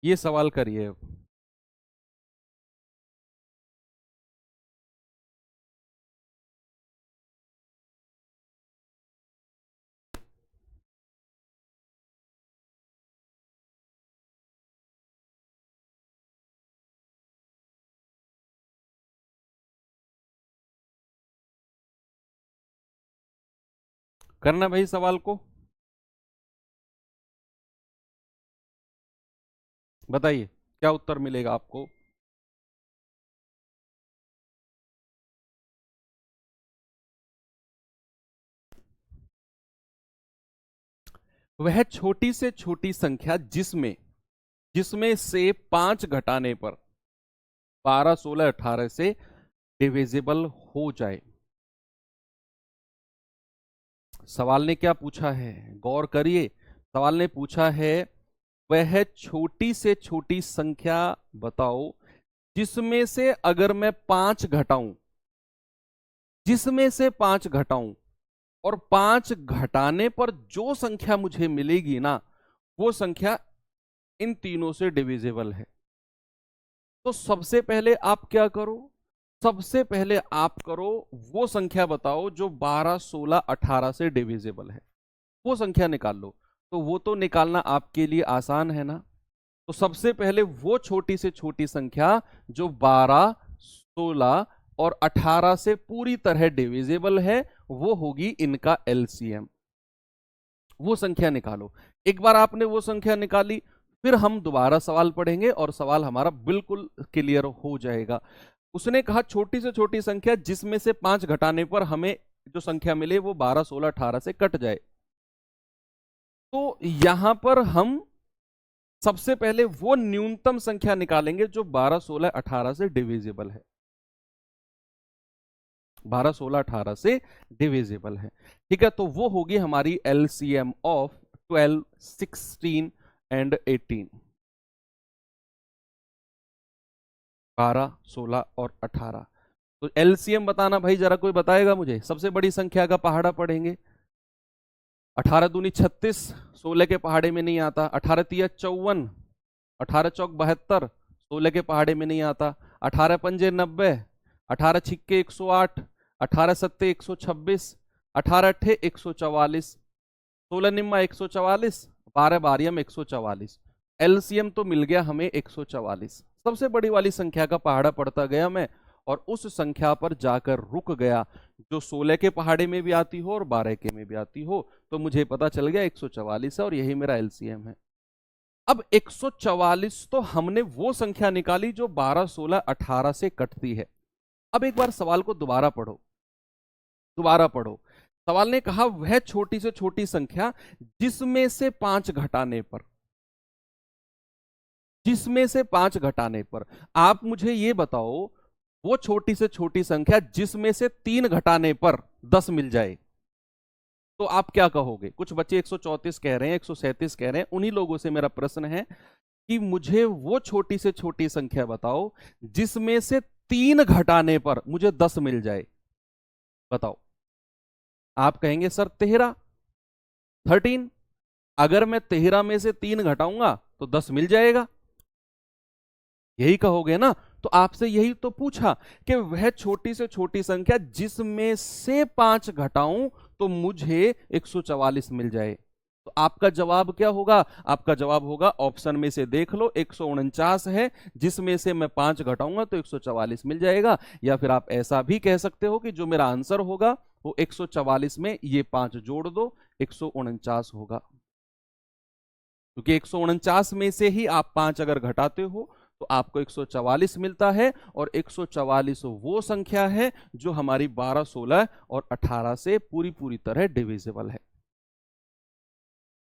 ये सवाल करिए अब। करना भाई सवाल को, बताइए क्या उत्तर मिलेगा आपको। वह छोटी से छोटी संख्या जिसमें जिसमें से 5 घटाने पर 12 16 18 से डिविजिबल हो जाए। सवाल ने क्या पूछा है, गौर करिए। सवाल ने पूछा है वह छोटी से छोटी संख्या बताओ जिसमें से अगर मैं 5 घटाऊं, जिसमें से 5 घटाऊं और 5 घटाने पर जो संख्या मुझे मिलेगी ना, वो संख्या इन तीनों से डिविजिबल है। तो सबसे पहले आप क्या करो, सबसे पहले आप करो वो संख्या बताओ जो 12, 16, 18 से डिविजिबल है, वो संख्या निकाल लो। तो वो तो निकालना आपके लिए आसान है ना। तो सबसे पहले वो छोटी से छोटी संख्या जो 12, 16 और 18 से पूरी तरह डिविजिबल है, वो होगी इनका एलसीएम। वो संख्या निकालो। एक बार आपने वो संख्या निकाली, फिर हम दोबारा सवाल पढ़ेंगे और सवाल हमारा बिल्कुल क्लियर हो जाएगा। उसने कहा छोटी से छोटी संख्या जिसमें से 5 घटाने पर हमें जो संख्या मिले वो 12, 16, 18 से कट जाए। तो यहां पर हम सबसे पहले वो न्यूनतम संख्या निकालेंगे जो 12, 16, 18 से डिविजिबल है। 12, 16, 18 से डिविजिबल है, ठीक है। तो वो होगी हमारी एलसीएम ऑफ 12, 16 एंड 18। 12, 16 और 18। तो एलसीएम बताना भाई, जरा कोई बताएगा मुझे। सबसे बड़ी संख्या का पहाड़ा पढ़ेंगे। 18 दूनी 36, 16 के पहाड़े में नहीं आता। 18 तिया 54, 18 चौक 72, 16 के पहाड़े में नहीं आता। 18 पंजे 90, 18 छिक्के 108, 18 सत्ते 126, 18 अट्ठे 144, 16 निम्मा 144, 12 बारियम 144। एलसीएम तो मिल गया हमें 144। सबसे बड़ी वाली संख्या का पहाड़ा पढ़ता गया मैं और उस संख्या पर जाकर रुक गया जो 16 के पहाड़े में भी आती हो और 12 के में भी आती हो। तो मुझे पता चल गया 144 है और यही मेरा एलसीएम है। अब 144 तो हमने वो संख्या निकाली जो 12, 16, 18 से कटती है। अब एक बार सवाल को दोबारा पढ़ो, दोबारा पढ़ो। सवाल ने कहा वह छोटी से छोटी संख्या जिसमें से 5 घटाने पर, जिसमें से 5 घटाने पर, आप मुझे ये बताओ वो छोटी से छोटी संख्या जिसमें से 3 घटाने पर 10 मिल जाए, तो आप क्या कहोगे? कुछ बच्चे 134 कह रहे हैं, 137 कह रहे हैं। उन्हीं लोगों से मेरा प्रश्न है कि मुझे वो छोटी से छोटी संख्या बताओ जिसमें से 3 घटाने पर मुझे 10 मिल जाए। बताओ। आप कहेंगे सर 13, 13। अगर मैं 13 में से 3 घटाऊंगा तो 10 मिल जाएगा, यही कहोगे ना। तो आपसे यही तो पूछा कि वह छोटी से छोटी संख्या जिसमें से 5 घटाऊं तो मुझे 144 मिल जाए। तो आपका जवाब क्या होगा? आपका जवाब होगा ऑप्शन में से देख लो, 149 है, जिसमें से मैं 5 घटाऊंगा तो 144 मिल जाएगा। या फिर आप ऐसा भी कह सकते हो कि जो मेरा आंसर होगा वो 144 में ये 5 जोड़ दो, 149 होगा। क्योंकि 149 में से ही आप 5 अगर घटाते हो तो आपको 144 मिलता है और 144 वो संख्या है जो हमारी 12, 16 और 18 से पूरी पूरी तरह डिविजिबल है।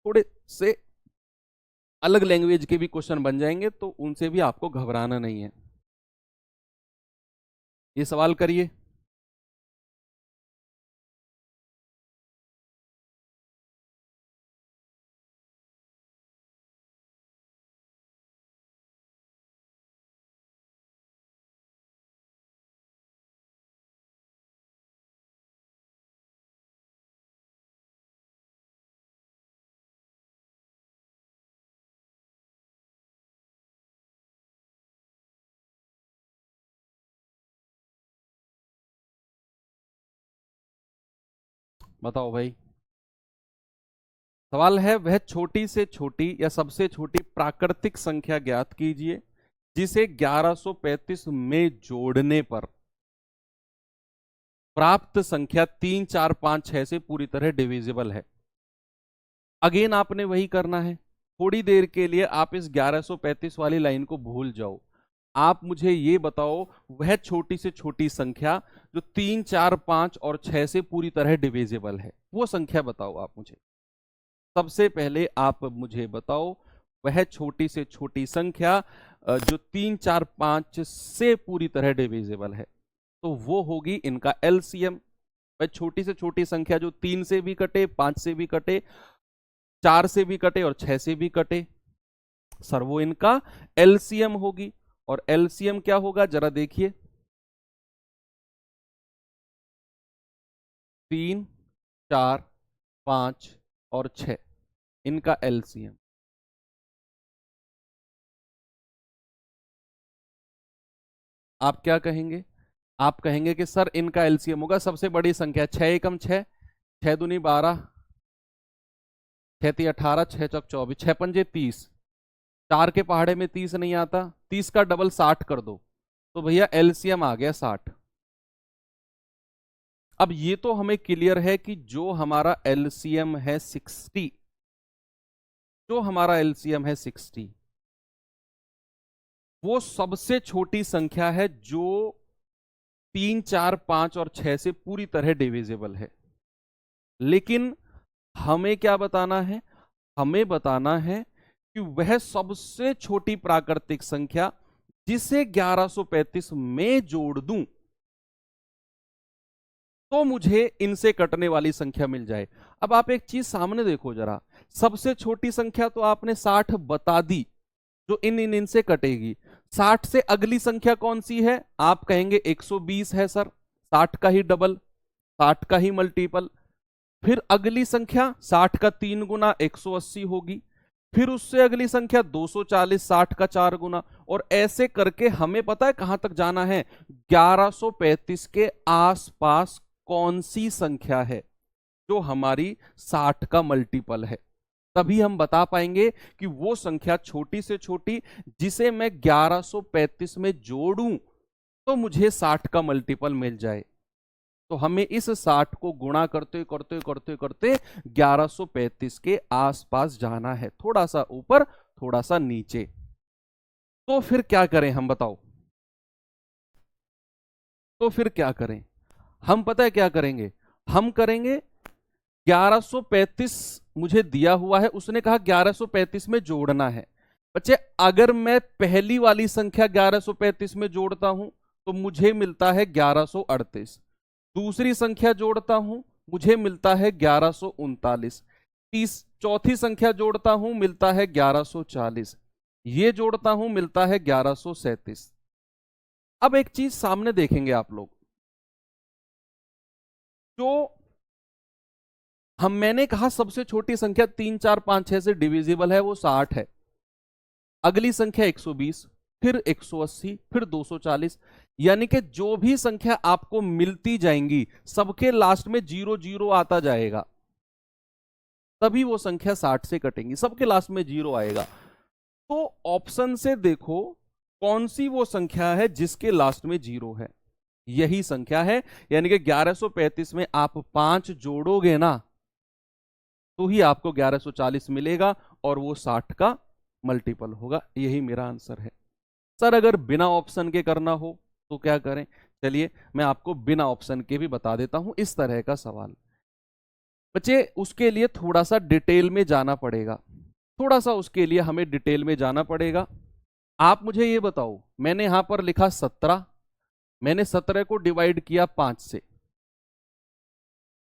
थोड़े से अलग लैंग्वेज के भी क्वेश्चन बन जाएंगे तो उनसे भी आपको घबराना नहीं है। ये सवाल करिए। बताओ भाई। सवाल है वह छोटी से छोटी या सबसे छोटी प्राकृतिक संख्या ज्ञात कीजिए जिसे 1135 में जोड़ने पर प्राप्त संख्या 3, 4, 5, 6 से पूरी तरह डिविजिबल है। अगेन आपने वही करना है। थोड़ी देर के लिए आप इस 1135 वाली लाइन को भूल जाओ। आप मुझे ये बताओ वह छोटी से छोटी संख्या जो 3, 4, 5 और 6 से पूरी तरह डिविजिबल है, वो संख्या बताओ आप मुझे। सबसे पहले आप मुझे बताओ वह छोटी से छोटी संख्या जो 3, 4, 5 से पूरी तरह डिविजिबल है, तो वो होगी इनका एलसीएम। भाई छोटी से छोटी संख्या जो 3 से भी कटे, 5 से भी कटे, 4 से भी कटे और 6 से भी कटे सर, वो इनका एलसीएम होगी। और एलसीएम क्या होगा जरा देखिए, 3, 4, 5 और 6 इनका एलसीएम। आप क्या कहेंगे? आप कहेंगे कि सर इनका एलसीएम होगा सबसे बड़ी संख्या 6 एकम 6, 6 दूनी 12, 6 ती 18, 6 चौक 24, 6 पंजे 30, 4 के पहाड़े में 30 नहीं आता, 30 का डबल 60 कर दो, तो भैया एलसीएम आ गया 60। अब ये तो हमें क्लियर है कि जो हमारा एलसीएम है 60, जो हमारा एलसीएम है 60, वो सबसे छोटी संख्या है जो 3, 4, 5 और 6 से पूरी तरह डिविजिबल है। लेकिन हमें क्या बताना है? हमें बताना है कि वह सबसे छोटी प्राकृतिक संख्या जिसे 1135 में जोड़ दूं तो मुझे इनसे कटने वाली संख्या मिल जाए। अब आप एक चीज सामने देखो जरा, सबसे छोटी संख्या तो आपने 60 बता दी जो इनसे कटेगी। 60 से अगली संख्या कौन सी है? आप कहेंगे 120 है सर, 60 का ही डबल, 60 का ही मल्टीपल। फिर अगली संख्या 60 का 3 गुना 180 होगी, फिर उससे अगली संख्या 240, 60 का 4 गुना, और ऐसे करके हमें पता है कहां तक जाना है? 1135 के आसपास कौन सी संख्या है जो हमारी 60 का मल्टीपल है। तभी हम बता पाएंगे कि वो संख्या छोटी से छोटी जिसे मैं 1135 में जोड़ूं तो मुझे 60 का मल्टीपल मिल जाए। तो हमें इस 60 को गुणा करते करते करते करते 1135 के आसपास जाना है, थोड़ा सा ऊपर थोड़ा सा नीचे। तो फिर क्या करें हम बताओ? तो फिर क्या करें हम? पता है क्या करेंगे? हम करेंगे 1135 मुझे दिया हुआ है, उसने कहा 1135 में जोड़ना है। बच्चे अगर मैं पहली वाली संख्या 1135 में जोड़ता हूं तो मुझे मिलता है 1138, दूसरी संख्या जोड़ता हूं मुझे मिलता है 1139, चौथी संख्या जोड़ता हूं मिलता है 1140, ये जोड़ता हूं मिलता है 1137। अब एक चीज सामने देखेंगे आप लोग, जो मैंने कहा सबसे छोटी संख्या 3, 4, 5, 6 से डिविजिबल है वो 60 है। अगली संख्या 120, फिर 180, फिर 240, यानी कि जो भी संख्या आपको मिलती जाएंगी सबके लास्ट में 0 0 आता जाएगा, तभी वो संख्या 60 से कटेंगी, सबके लास्ट में 0 आएगा। तो ऑप्शन से देखो कौन सी वो संख्या है जिसके लास्ट में 0 है, यही संख्या है। यानी कि 1135 में आप 5 जोड़ोगे ना तो ही आपको 1140 मिलेगा और वो 60 का मल्टीपल होगा। यही मेरा आंसर है। सर अगर बिना ऑप्शन के करना हो तो क्या करें? चलिए मैं आपको बिना ऑप्शन के भी बता देता हूं इस तरह का सवाल। बच्चे उसके लिए थोड़ा सा डिटेल में जाना पड़ेगा, थोड़ा सा उसके लिए हमें डिटेल में जाना पड़ेगा। आप मुझे ये बताओ, मैंने यहां पर लिखा 17, मैंने 17 को डिवाइड किया 5 से,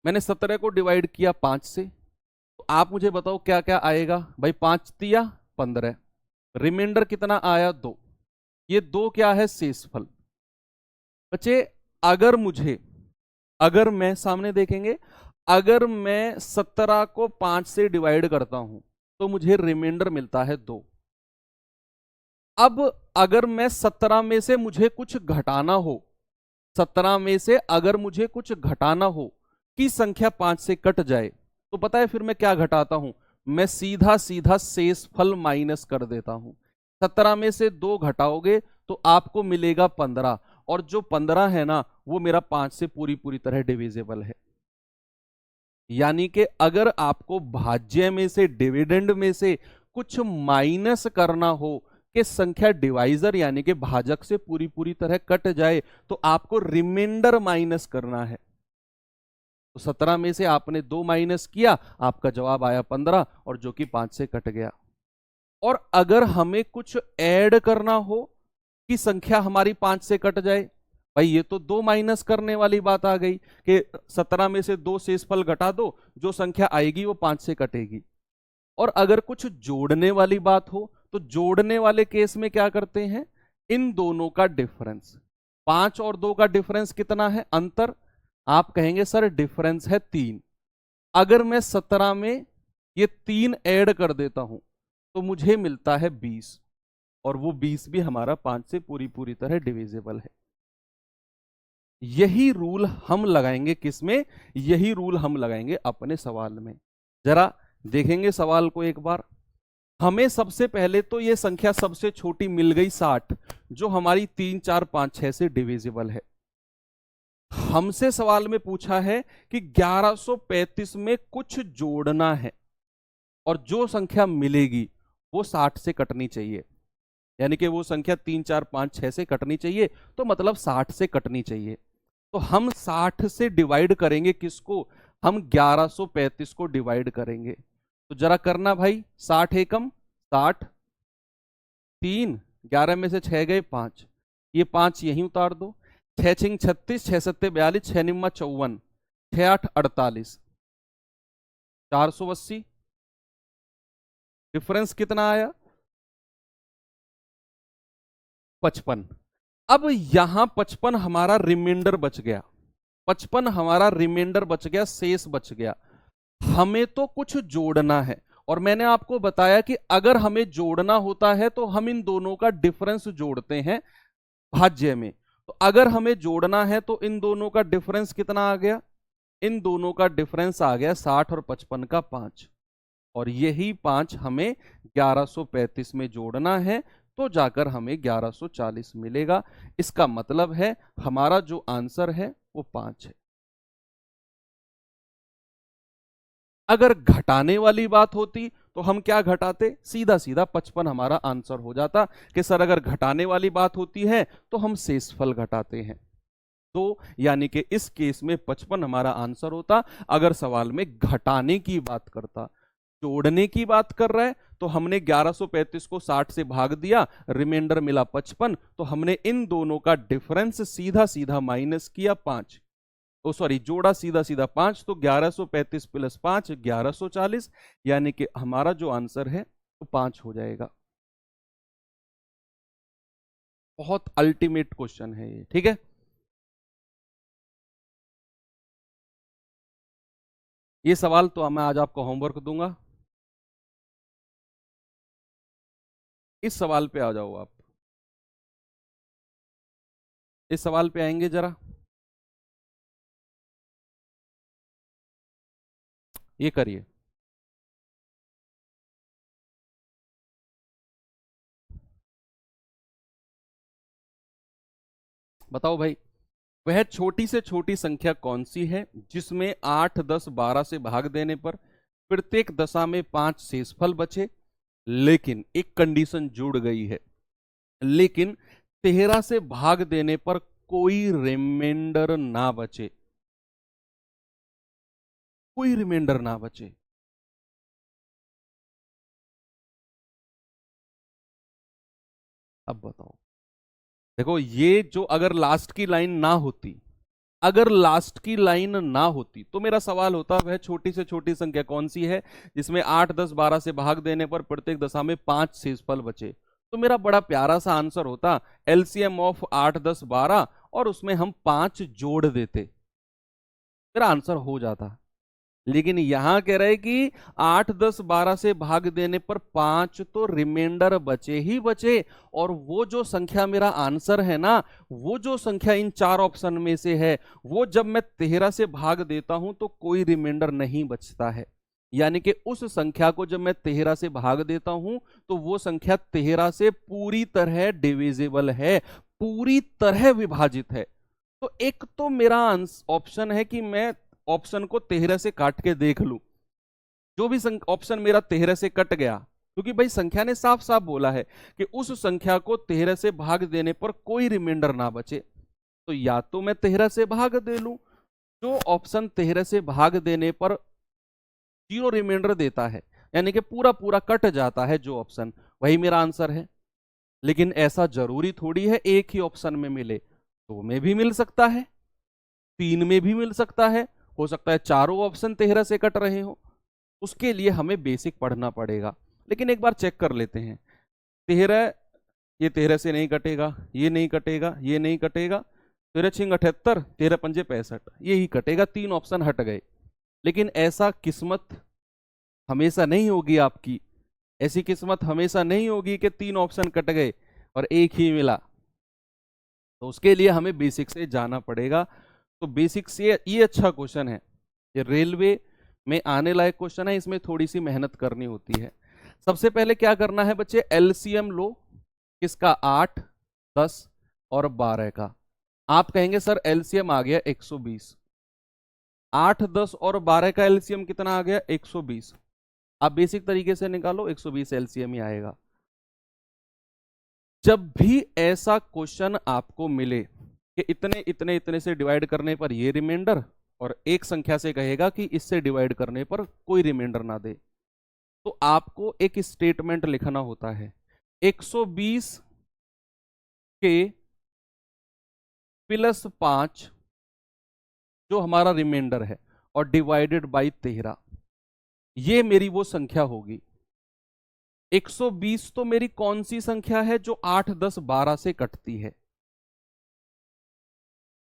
मैंने 17 को डिवाइड किया 5 से, तो आप मुझे बताओ क्या क्या आएगा? भाई 5 तिया 15, रिमाइंडर कितना आया? 2। ये 2 क्या है? शेषफल। बच्चे अगर मैं सामने देखेंगे, अगर मैं 17 को 5 से डिवाइड करता हूं तो मुझे रिमाइंडर मिलता है 2। अब अगर मैं 17 में से मुझे कुछ घटाना हो, 17 में से अगर मुझे कुछ घटाना हो कि संख्या 5 से कट जाए, तो पता है फिर मैं क्या घटाता हूं? मैं सीधा सीधा शेषफल माइनस कर देता हूं। 17 में से 2 घटाओगे तो आपको मिलेगा 15, और जो 15 है ना वो मेरा 5 से पूरी पूरी तरह डिविजिबल है। यानी कि अगर आपको भाज्य में से, डिविडेंड में से कुछ माइनस करना हो कि संख्या डिवाइजर यानी कि भाजक से पूरी पूरी तरह कट जाए, तो आपको रिमाइंडर माइनस करना है। तो 17 में से आपने 2 माइनस किया, आपका जवाब आया 15, और जो कि 5 से कट गया। और अगर हमें कुछ ऐड करना हो कि संख्या हमारी 5 से कट जाए, भाई ये तो 2 माइनस करने वाली बात आ गई कि 17 में से 2 शेषफल घटा दो, जो संख्या आएगी वो 5 से कटेगी। और अगर कुछ जोड़ने वाली बात हो तो जोड़ने वाले केस में क्या करते हैं, इन दोनों का डिफरेंस, 5 और 2 का डिफरेंस कितना है, अंतर, आप कहेंगे सर डिफरेंस है 3। अगर मैं 17 में ये 3 ऐड कर देता हूं तो मुझे मिलता है 20, और वो 20 भी हमारा 5 से पूरी तरह डिविजिबल है। यही रूल हम लगाएंगे किसमें, यही रूल हम लगाएंगे अपने सवाल में। जरा देखेंगे सवाल को एक बार। हमें सबसे पहले तो ये संख्या सबसे छोटी मिल गई 60, जो हमारी 3, 4, 5, 6 से डिविजिबल है। हमसे सवाल में पूछा है कि 1135 में कुछ जोड़ना है और जो संख्या मिलेगी वो 60 से कटनी चाहिए, यानी कि वो संख्या 3, 4, 5, 6 से कटनी चाहिए, तो मतलब 60 से कटनी चाहिए। तो हम 60 से डिवाइड करेंगे किसको, हम 1135 को डिवाइड करेंगे। तो जरा करना भाई, 60 एकम 60, 3, 11 में से 6 गए 5, ये 5 यहीं उतार दो, 6 छिंग 36, 6 सत्ते 42, 6 निम्मा 54, 6 8 48, 480। डिफरेंस कितना आया, 55। अब यहां 55 हमारा रिमाइंडर बच गया, 55 हमारा रिमाइंडर बच गया, शेष बच गया। हमें तो कुछ जोड़ना है, और मैंने आपको बताया कि अगर हमें जोड़ना होता है तो हम इन दोनों का डिफरेंस जोड़ते हैं भाज्य में। तो अगर हमें जोड़ना है तो इन दोनों का डिफरेंस कितना आ गया, इन दोनों का डिफरेंस आ गया 60 और 55 का 5, और यही 5 हमें 1135 में जोड़ना है, तो जाकर हमें 1140 मिलेगा। इसका मतलब है हमारा जो आंसर है वो 5 है। अगर घटाने वाली बात होती तो हम क्या घटाते, सीधा सीधा 55 हमारा आंसर हो जाता कि सर अगर घटाने वाली बात होती है तो हम शेषफल घटाते हैं। तो यानी कि इस केस में 55 हमारा आंसर होता। अगर सवाल में घटाने की बात करता, जोड़ने की बात कर रहा है तो हमने 1135 को 60 से भाग दिया, रिमाइंडर मिला 55, तो हमने इन दोनों का डिफरेंस सीधा सीधा माइनस किया 5, ओ सॉरी जोड़ा सीधा सीधा 5, तो 1135 प्लस 5 1140, यानी कि हमारा जो आंसर है वो 5 हो जाएगा। बहुत अल्टीमेट क्वेश्चन है ये, ठीक है। ये सवाल तो मैं आज आपको होमवर्क दूंगा, इस सवाल पे आ जाओ आप, इस सवाल पे आएंगे जरा, ये करिए। बताओ भाई, वह छोटी से छोटी संख्या कौन सी है जिसमें 8, 10, 12 से भाग देने पर प्रत्येक दशा में 5 शेषफल बचे, लेकिन एक कंडीशन जुड़ गई है, लेकिन 13 से भाग देने पर कोई रिमाइंडर ना बचे, कोई रिमाइंडर ना बचे। अब बताओ, देखो ये जो अगर लास्ट की लाइन ना होती, अगर लास्ट की लाइन ना होती तो मेरा सवाल होता वह छोटी से छोटी संख्या कौन सी है जिसमें 8, 10, 12 से भाग देने पर प्रत्येक दशा में 5 शेषफल बचे, तो मेरा बड़ा प्यारा सा आंसर होता एलसीएम ऑफ 8, 10, 12, और उसमें हम 5 जोड़ देते, मेरा आंसर हो जाता। लेकिन यहां कह रहे कि 8, 10, 12 से भाग देने पर 5 तो रिमाइंडर बचे ही बचे, और वो जो संख्या मेरा आंसर है ना, वो जो संख्या इन 4 ऑप्शन में से है, वो जब मैं 13 से भाग देता हूं तो कोई रिमाइंडर नहीं बचता है। यानी कि उस संख्या को जब मैं 13 से भाग देता हूं तो वो संख्या 13 से पूरी तरह डिविजिबल है, पूरी तरह विभाजित है। तो एक तो मेरा ऑप्शन है कि मैं ऑप्शन को 13 से काट के देख लूं, जो भी ऑप्शन मेरा 13 से कट गया, क्योंकि भाई संख्या ने साफ साफ बोला है कि उस संख्या को 13 से भाग देने पर कोई रिमाइंडर ना बचे, तो या तो मैं 13 से भाग दे लूं, जो ऑप्शन 13 से भाग देने पर 0 रिमाइंडर देता है, यानी कि पूरा पूरा कट जाता है जो ऑप्शन, वही मेरा आंसर है। लेकिन ऐसा जरूरी थोड़ी है एक ही ऑप्शन में मिले, 2 में भी मिल सकता है, 3 में भी मिल सकता है, हो सकता है चारों ऑप्शन 13 से कट रहे हो। उसके लिए हमें बेसिक पढ़ना पड़ेगा। लेकिन एक बार चेक कर लेते हैं। 13, ये 13 से नहीं कटेगा, ये नहीं कटेगा, ये नहीं कटेगा, 13 छिंग 78, 13 पंजे 65, यही कटेगा, 3 ऑप्शन हट गए। लेकिन ऐसा किस्मत हमेशा नहीं होगी आपकी, ऐसी किस्मत हमेशा नहीं होगी कि 3 ऑप्शन कट गए और एक ही मिला। तो उसके लिए हमें बेसिक से जाना पड़ेगा। तो बेसिक से ये अच्छा क्वेश्चन है, ये रेलवे में आने लायक क्वेश्चन है, इसमें थोड़ी सी मेहनत करनी होती है। सबसे पहले क्या करना है बच्चे, एलसीएम लो, किसका, 8, 10 और 12 का। आप कहेंगे सर एलसीएम आ गया 120, 8, 10 और 12 का एलसीएम कितना आ गया, 120। आप बेसिक तरीके से निकालो, 120 एलसीएम ही आएगा। जब भी ऐसा क्वेश्चन आपको मिले कि इतने इतने इतने से डिवाइड करने पर ये रिमाइंडर, और एक संख्या से कहेगा कि इससे डिवाइड करने पर कोई रिमाइंडर ना दे, तो आपको एक स्टेटमेंट लिखना होता है, 120 के प्लस 5 जो हमारा रिमाइंडर है और डिवाइडेड बाई 13, ये मेरी वो संख्या होगी। 120 तो मेरी कौन सी संख्या है जो 8, 10, 12 से कटती है,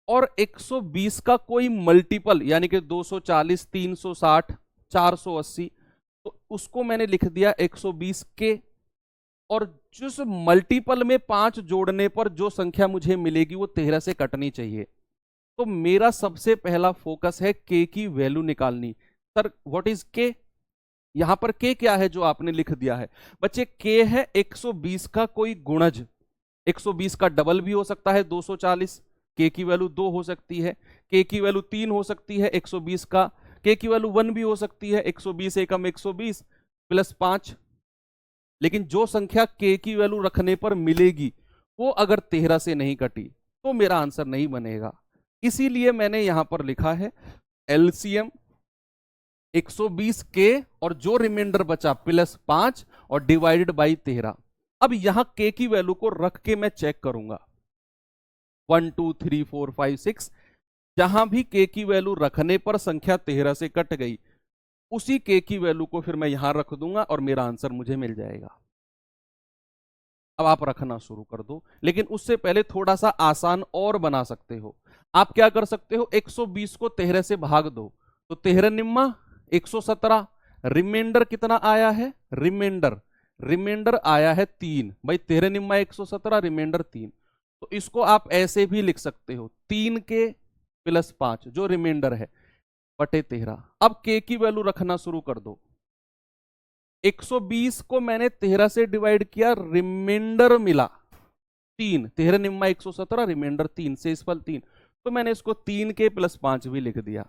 और 120 का कोई मल्टीपल यानी कि 240, 360, 480, तो उसको मैंने लिख दिया 120 के, और जिस मल्टीपल में 5 जोड़ने पर जो संख्या मुझे मिलेगी वो 13 से कटनी चाहिए। तो मेरा सबसे पहला फोकस है के की वैल्यू निकालनी। सर व्हाट इज के, यहां पर के क्या है जो आपने लिख दिया है बच्चे, के है 120 का कोई गुणज, 120 का डबल भी हो सकता है 240, के की वैल्यू 2 हो सकती है, के की वैल्यू 3 हो सकती है, 120 का के की वैल्यू 1 भी हो सकती है, 120 एकम 120 प्लस 5। लेकिन जो संख्या के की वैल्यू रखने पर मिलेगी वो अगर 13 से नहीं कटी तो मेरा आंसर नहीं बनेगा। इसीलिए मैंने यहां पर लिखा है एलसीएम 120 के और जो रिमाइंडर बचा प्लस 5 और डिवाइडेड बाई 13। अब यहां के की वैल्यू को रख के मैं चेक करूंगा, 1 2 3 4 5 6, जहां भी के की वैल्यू रखने पर संख्या 13 से कट गई, उसी के की वैल्यू को फिर मैं यहां रख दूंगा और मेरा आंसर मुझे मिल जाएगा। अब आप रखना शुरू कर दो, लेकिन उससे पहले थोड़ा सा आसान और बना सकते हो। आप क्या कर सकते हो, 120 को 13 से भाग दो, तो 13 निम्मा 117, रिमाइंडर कितना आया है, रिमाइंडर आया है 3, भाई 13 निम्मा 117, रिमाइंडर 3। तो इसको आप ऐसे भी लिख सकते हो, 3 के प्लस 5 जो रिमाइंडर है बटे 13। अब के की वैल्यू रखना शुरू कर दो, 120 को मैंने 13 से डिवाइड किया, रिमाइंडर मिला 3, 13 निम्मा 117, रिमाइंडर 3, से इस फल 3, तो मैंने इसको 3 के प्लस 5 भी लिख दिया।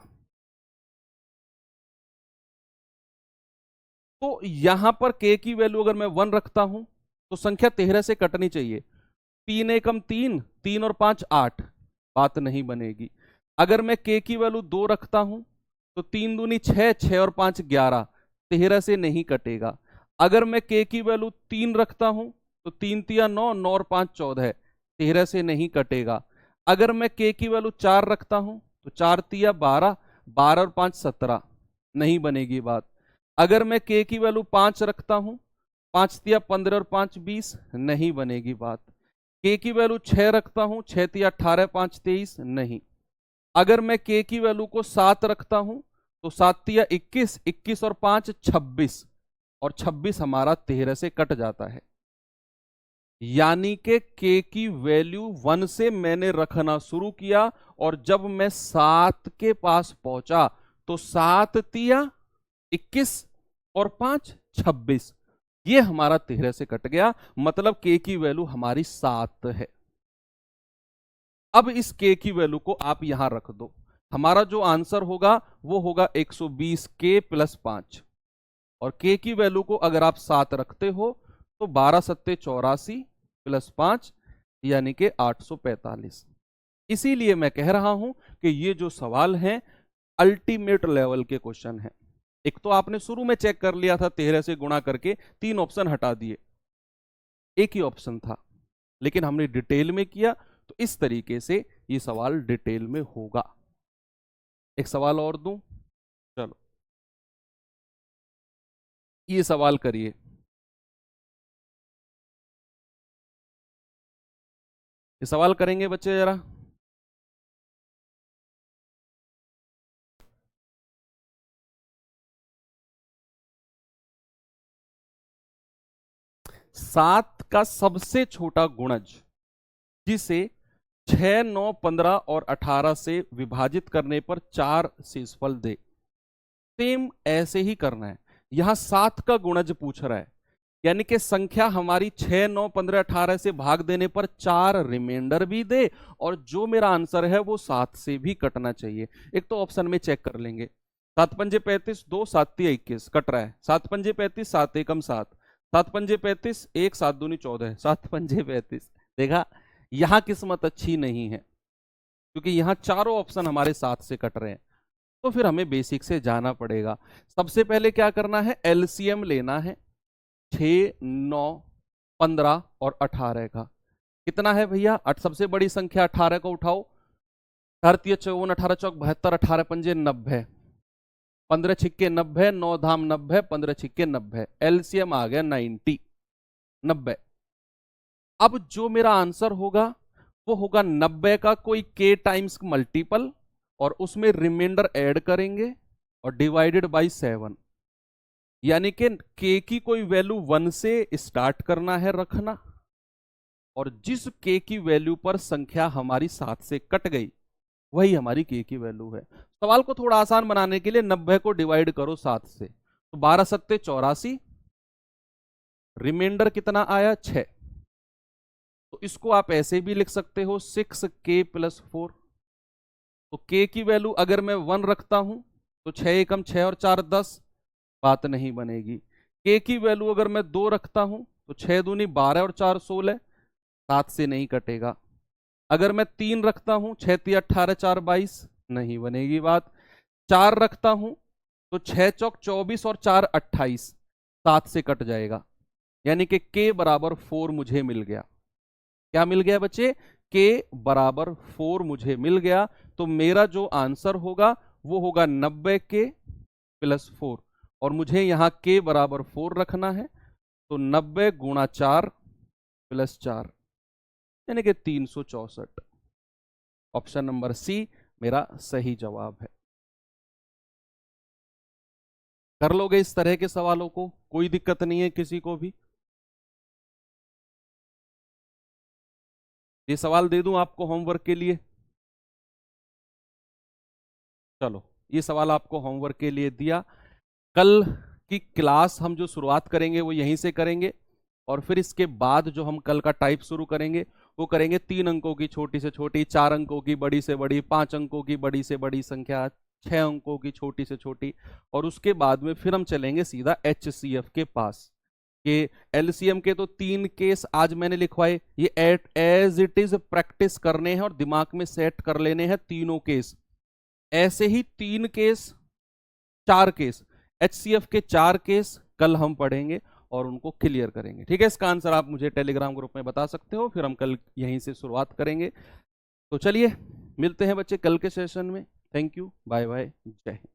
तो यहां पर के की वैल्यू अगर मैं 1 रखता हूं तो संख्या 13 से कटनी चाहिए, 3 एकम 3, 3 और 5 8, बात नहीं बनेगी। अगर मैं के की वैल्यू 2 रखता हूं तो 3 दूनी 6, 6 और 5 11, 13 से नहीं कटेगा। अगर मैं के की वैल्यू 3 रखता हूं तो 3 तिया 9, 9 और 5 14, 13 से नहीं कटेगा। अगर मैं के की वैल्यू 4 रखता हूं तो 4 तिया 12, 12 और 5 17, नहीं बनेगी बात। अगर मैं के की वैल्यू 5 रखता हूं, 5 तिया 15 और 5 20, नहीं बनेगी बात। के की वैल्यू 6 रखता हूं, 6 तिया 18, 5 23, नहीं। अगर मैं के की वैल्यू को 7 रखता हूं तो 7 तिया 21, 21 और 5 26, और 26 हमारा 13 से कट जाता है। यानी कि के की वैल्यू 1 से मैंने रखना शुरू किया, और जब मैं 7 के पास पहुंचा तो 7 तिया 21 और 5 26, ये हमारा 13 से कट गया, मतलब के की वैल्यू हमारी 7 है। अब इस के की वैल्यू को आप यहां रख दो, हमारा जो आंसर होगा वो होगा 120 के प्लस 5, और के की वैल्यू को अगर आप 7 रखते हो तो 12 सत्ते 84 प्लस 5 यानी कि 845। इसीलिए मैं कह रहा हूं कि ये जो सवाल हैं अल्टीमेट लेवल के क्वेश्चन हैं। एक तो आपने शुरू में चेक कर लिया था 13 से गुणा करके, 3 ऑप्शन हटा दिए, एक ही ऑप्शन था, लेकिन हमने डिटेल में किया तो इस तरीके से ये सवाल डिटेल में होगा। एक सवाल और दूं, चलो ये सवाल करिए। ये सवाल करेंगे बच्चे जरा। सात का सबसे छोटा गुणज जिसे 6, 9, 15 और 18 से विभाजित करने पर 4 शेषफल दे, सेम ऐसे ही करना है। यहां 7 का गुणज पूछ रहा है, यानी कि संख्या हमारी 6, 9, 15, 18 से भाग देने पर 4 रिमाइंडर भी दे, और जो मेरा आंसर है वो 7 से भी कटना चाहिए। एक तो ऑप्शन में चेक कर लेंगे, 7 पंजे 35, 2 7 3 21 कट रहा है, 7 पंजे 35, 7 एकम 7, 7 पंजे 35, 1 7 दूनी 14, 7 पंजे 35। देखा, यहां किस्मत अच्छी नहीं है क्योंकि यहां चारों ऑप्शन हमारे 7 से कट रहे हैं। तो फिर हमें बेसिक से जाना पड़ेगा। सबसे पहले क्या करना है, एलसीएम लेना है 6, 9, 15 और 18 का। कितना है भैया, सबसे बड़ी संख्या 18 को उठाओ, 18 54, 18 चौक 72, 18 पंजे 90, 15 छिक्के 90, 9 धाम 90, 15 छिक्के 90, एलसीएम आ गया 90। अब जो मेरा आंसर होगा वो होगा 90 का कोई के टाइम्स मल्टीपल, और उसमें रिमाइंडर ऐड करेंगे और डिवाइडेड बाय 7, यानी कि के की कोई वैल्यू 1 से स्टार्ट करना है रखना, और जिस के की वैल्यू पर संख्या हमारी 7 से कट गई वही हमारी के की वैल्यू है। सवाल को थोड़ा आसान बनाने के लिए 90 को डिवाइड करो 7 से, तो 12 सत्ते 84, रिमाइंडर कितना आया 6। तो इसको आप ऐसे भी लिख सकते हो 6k + 4। तो k की वैल्यू अगर मैं 1 रखता हूं तो 6 एकम 6 और 4 10, बात नहीं बनेगी। k की वैल्यू अगर मैं 2 रखता हूं तो 6 दूनी 12 और 4 16, 7 से नहीं कटेगा। अगर मैं 3 रखता हूं, 6 3 18, 4 22, नहीं बनेगी बात। 4 रखता हूं तो 6 चौक 24 और 4 28, 7 से कट जाएगा, यानी कि k बराबर 4 मुझे मिल गया। क्या मिल गया बच्चे, k बराबर 4 मुझे मिल गया। तो मेरा जो आंसर होगा वो होगा 90k + 4, और मुझे यहां k बराबर 4 रखना है, तो 90 गुणा 4 + 4, यानी कि 364। ऑप्शन नंबर सी मेरा सही जवाब है। कर लोगे इस तरह के सवालों को, कोई दिक्कत नहीं है किसी को भी। ये सवाल दे दूं आपको होमवर्क के लिए, चलो ये सवाल आपको होमवर्क के लिए दिया। कल की क्लास हम जो शुरुआत करेंगे वो यहीं से करेंगे, और फिर इसके बाद जो हम कल का टाइप शुरू करेंगे वो करेंगे 3 अंकों की छोटी से छोटी, 4 अंकों की बड़ी से बड़ी, 5 अंकों की बड़ी से बड़ी संख्या, 6 अंकों की छोटी से छोटी, और उसके बाद में फिर हम चलेंगे सीधा HCF के पास। कि एलसीएम के तो 3 केस आज मैंने लिखवाए, ये एज इट इज प्रैक्टिस करने हैं और दिमाग में सेट कर लेने हैं तीनों केस। ऐसे ही 3 केस, 4 केस, HCF के 4 केस कल हम पढ़ेंगे और उनको क्लियर करेंगे। ठीक है, इसका आंसर आप मुझे टेलीग्राम ग्रुप में बता सकते हो, फिर हम कल यहीं से शुरुआत करेंगे। तो चलिए मिलते हैं बच्चे कल के सेशन में। थैंक यू, बाय बाय, जय हिंद।